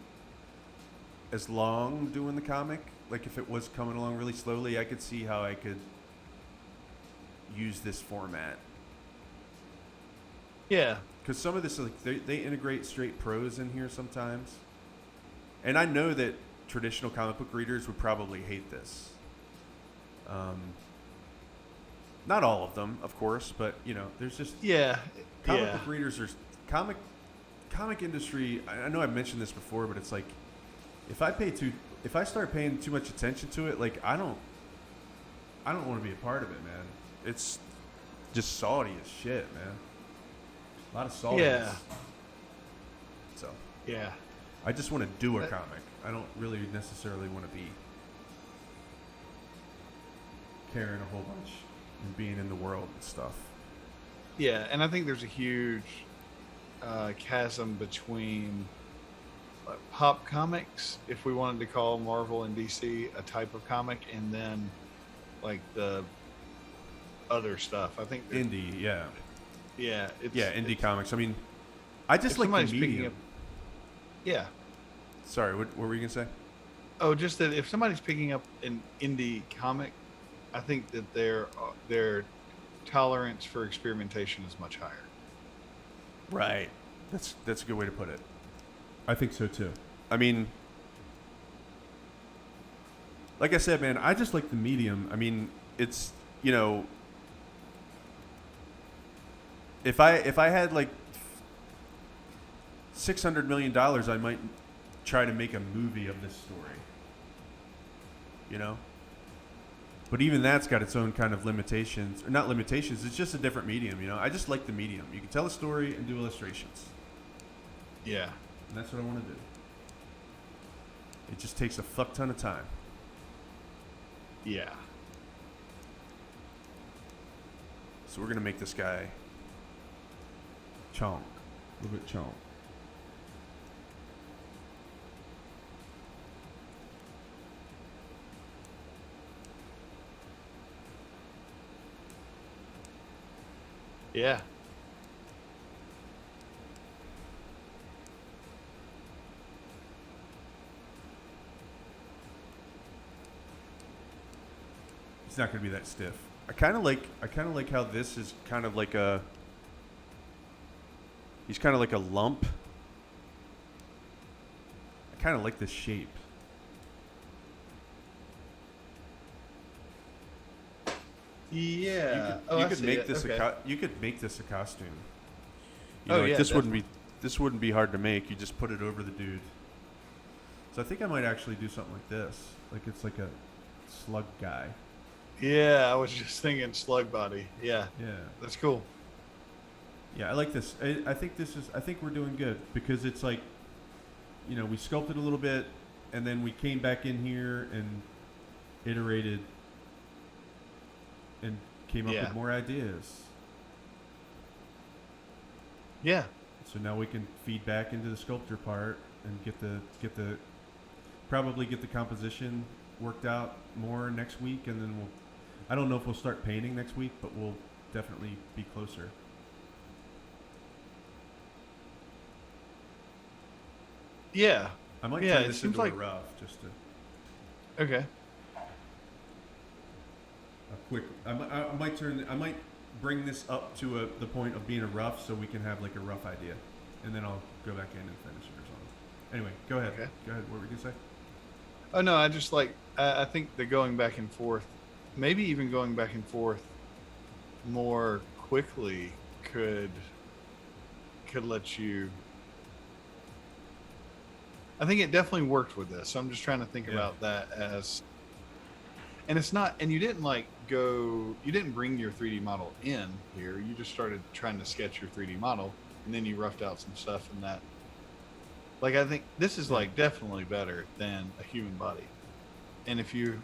as long doing the comic. Like if it was coming along really slowly, I could see how I could use this format. Yeah. Because some of this, like they integrate straight prose in here sometimes, and I know that traditional comic book readers would probably hate this. Not all of them, of course, but you know, there's just comic book readers are comic industry. I know I've mentioned this before, but it's like if I start paying too much attention to it, like I don't want to be a part of it, man. It's just salty as shit, man. A lot of saltiness. Yeah. So. Yeah. I just want to do a comic. I don't really necessarily want to be carrying a whole bunch and being in the world and stuff. Yeah, and I think there's a huge chasm between like, pop comics, if we wanted to call Marvel and DC a type of comic, and then like the other stuff. I think indie, yeah. Yeah, indie comics. I mean, I just like the medium. Sorry, what were you gonna say? Oh, just that if somebody's picking up an indie comic, I think that their tolerance for experimentation is much higher. Right. That's a good way to put it. I think so too. I mean, like I said, man, I just like the medium. I mean, it's, you know, if I had like $600 million, I might try to make a movie of this story. You know? But even that's got its own kind of limitations. Or not limitations, it's just a different medium, you know? I just like the medium. You can tell a story and do illustrations. Yeah. And that's what I want to do. It just takes a fuck ton of time. Yeah. So we're going to make this guy chonk. A little bit chonk. Yeah. He's not going to be that stiff. I kind of like how this is kind of like a. He's kind of like a lump. I kind of like this shape. Yeah. You could make this you could make this a costume. You know, Oh, like yeah, this wouldn't be hard to make. You just put it over the dude. So I think I might actually do something like this. Like it's like a slug guy. Yeah, I was just thinking slug body. Yeah. Yeah. That's cool. Yeah, I like this. I think we're doing good because it's like, you know, we sculpted a little bit and then we came back in here and iterated and came up with more ideas. Yeah. So now we can feed back into the sculpture part and get the composition worked out more next week, and then I don't know if we'll start painting next week, but we'll definitely be closer. Yeah. I might turn this into a rough just to. Okay. I might bring this up to the point of being a rough so we can have like a rough idea, and then I'll go back in and finish it or something. Anyway, go ahead. Okay. Go ahead. What were you gonna say? Oh no, I just like I think the going back and forth, maybe even going back and forth more quickly could let you. I think it definitely worked with this. So I'm just trying to think about that as. And it's not, and you didn't you didn't bring your 3D model in here. You just started trying to sketch your 3D model, and then you roughed out some stuff and that. Like, I think this is like definitely better than a human body. And if you,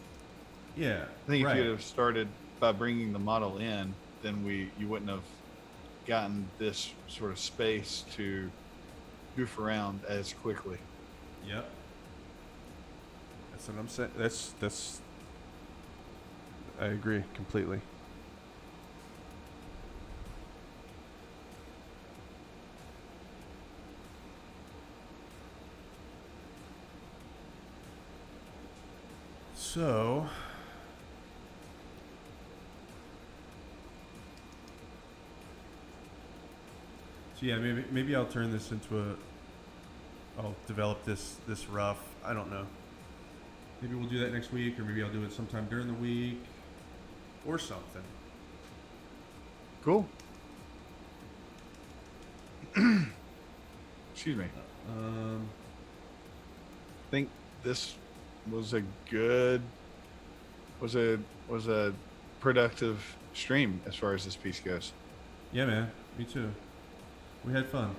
I think if you have started by bringing the model in, then you wouldn't have gotten this sort of space to goof around as quickly. Yep. That's what I'm saying. That's. I agree completely. So yeah, maybe I'll turn this into I'll develop this rough. I don't know. Maybe we'll do that next week, or maybe I'll do it sometime during the week, or something. Cool. Excuse me. I think this was was a productive stream as far as this piece goes. Yeah, man. Me too. We had fun.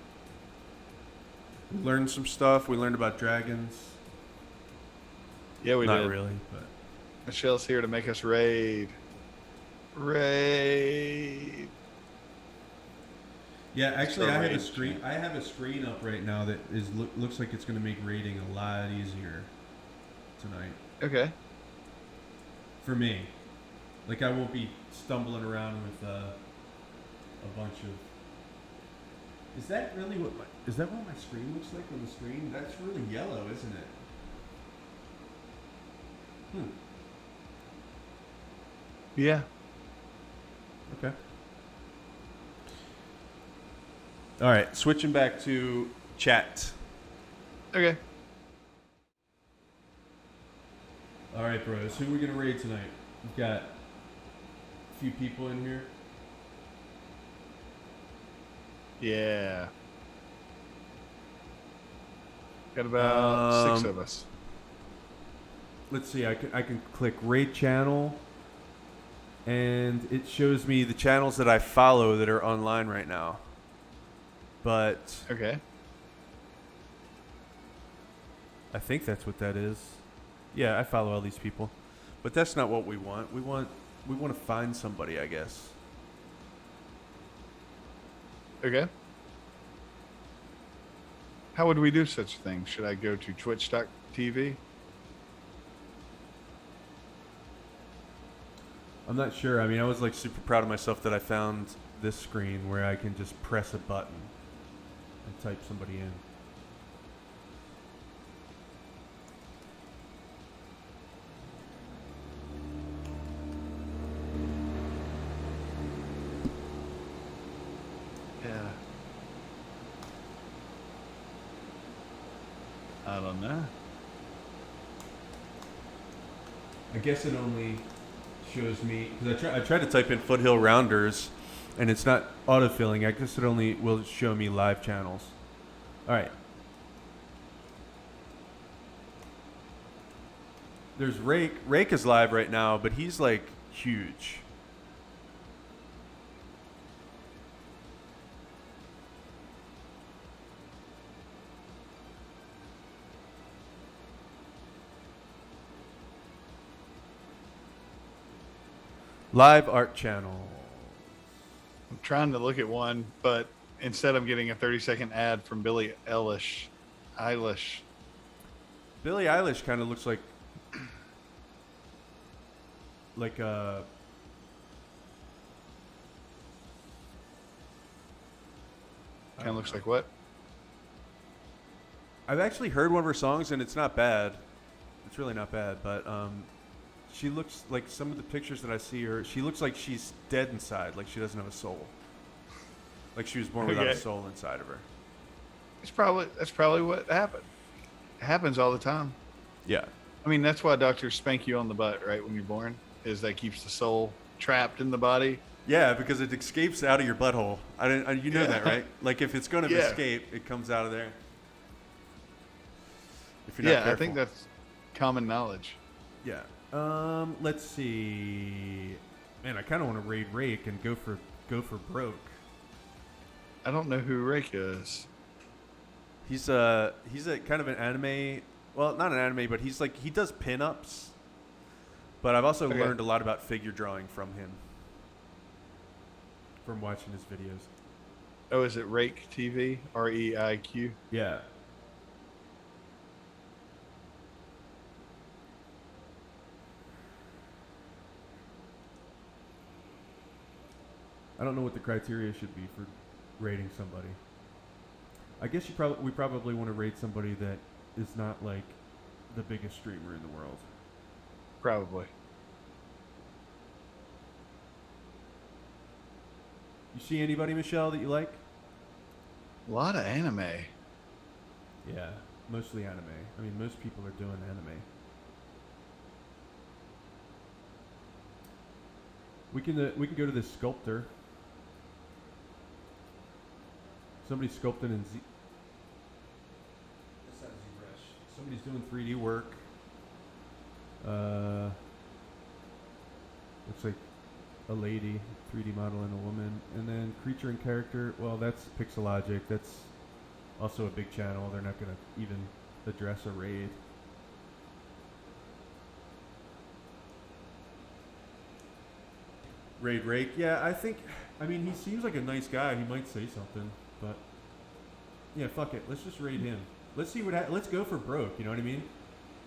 We learned some stuff. We learned about dragons. Yeah, we did. Not really, but Michelle's here to make us raid. Raid. Yeah, actually, I have a screen up right now that looks like it's going to make raiding a lot easier tonight. Okay. For me, like I won't be stumbling around with a bunch of. Is that really what my screen looks like on the screen? That's really yellow, isn't it? Yeah. Okay. All right, switching back to chat. Okay. All right, bros. Who are we gonna raid tonight? We've got a few people in here. Yeah. Got about 6 of us. Let's see. I can click raid channel, and it shows me the channels that I follow that are online right now. But okay, I think that's what that is. Yeah, I follow all these people, but that's not what we want. We want to find somebody, I guess. Okay. How would we do such a thing? Should I go to twitch.tv? I'm not sure. I mean, I was like super proud of myself that I found this screen where I can just press a button and type somebody in. Yeah. I don't know. I guess it only shows me because I tried to type in Foothill Rounders, and it's not autofilling. I guess it only will show me live channels. All right. There's Rake. Rake is live right now, but he's like huge. Live art channel. I'm trying to look at one, but instead I'm getting a 30-second ad from Billie Eilish. Billie Eilish kind of looks like a. Kind of looks like what? I've actually heard one of her songs, and it's not bad. It's really not bad, but she looks like some of the pictures that I see her. She looks like she's dead inside, like she doesn't have a soul. Like she was born without a soul inside of her. That's probably what happened. It happens all the time. Yeah. I mean, that's why doctors spank you on the butt, right, when you're born, is that keeps the soul trapped in the body. Yeah, because it escapes out of your butthole. You know that, right? Like if it's going to escape, it comes out of there. If you're not careful. I think that's common knowledge. Yeah. Let's see. Man, I kind of want to raid Rake and go for broke. I don't know who Rake is. He's a kind of an anime. Well, not an anime, but he's like he does pinups. But I've also learned a lot about figure drawing from him. From watching his videos. Oh, is it Rake TV? REIQ? Yeah. I don't know what the criteria should be for rating somebody. I guess we probably want to rate somebody that is not like the biggest streamer in the world. Probably. You see anybody, Michelle, that you like? A lot of anime. Yeah, mostly anime. I mean, most people are doing anime. We can go to this sculptor. Somebody's sculpting in Z. That's not ZBrush. Somebody's doing 3D work. Looks like a lady, 3D model and a woman, and then creature and character. Well, that's Pixelogic. That's also a big channel. They're not gonna even address a raid. Raid Rake. Yeah, I mean, he seems like a nice guy. He might say something, but yeah, fuck it. Let's just raid him. Let's see let's go for broke. You know what I mean?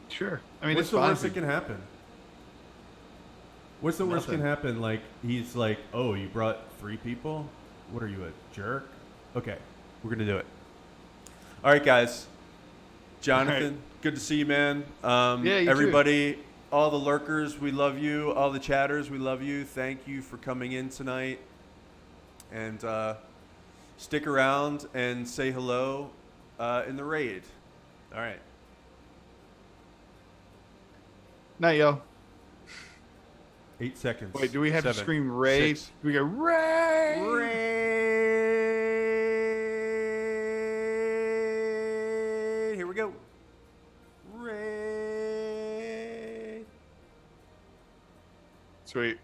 Sure. I mean, what's the worst that can happen? What's the worst that can happen? Like, he's like, oh, you brought 3 people? What are you, a jerk? Okay, we're going to do it. All right, guys. Jonathan, good to see you, man. You everybody, too. All the lurkers, we love you. All the chatters, we love you. Thank you for coming in tonight. And stick around and say hello in the raid. All right. Night, yo. 8 seconds. Wait, do we have 7, to scream raid? 6. Do we go raid? Raid. Here we go. Raid. Sweet.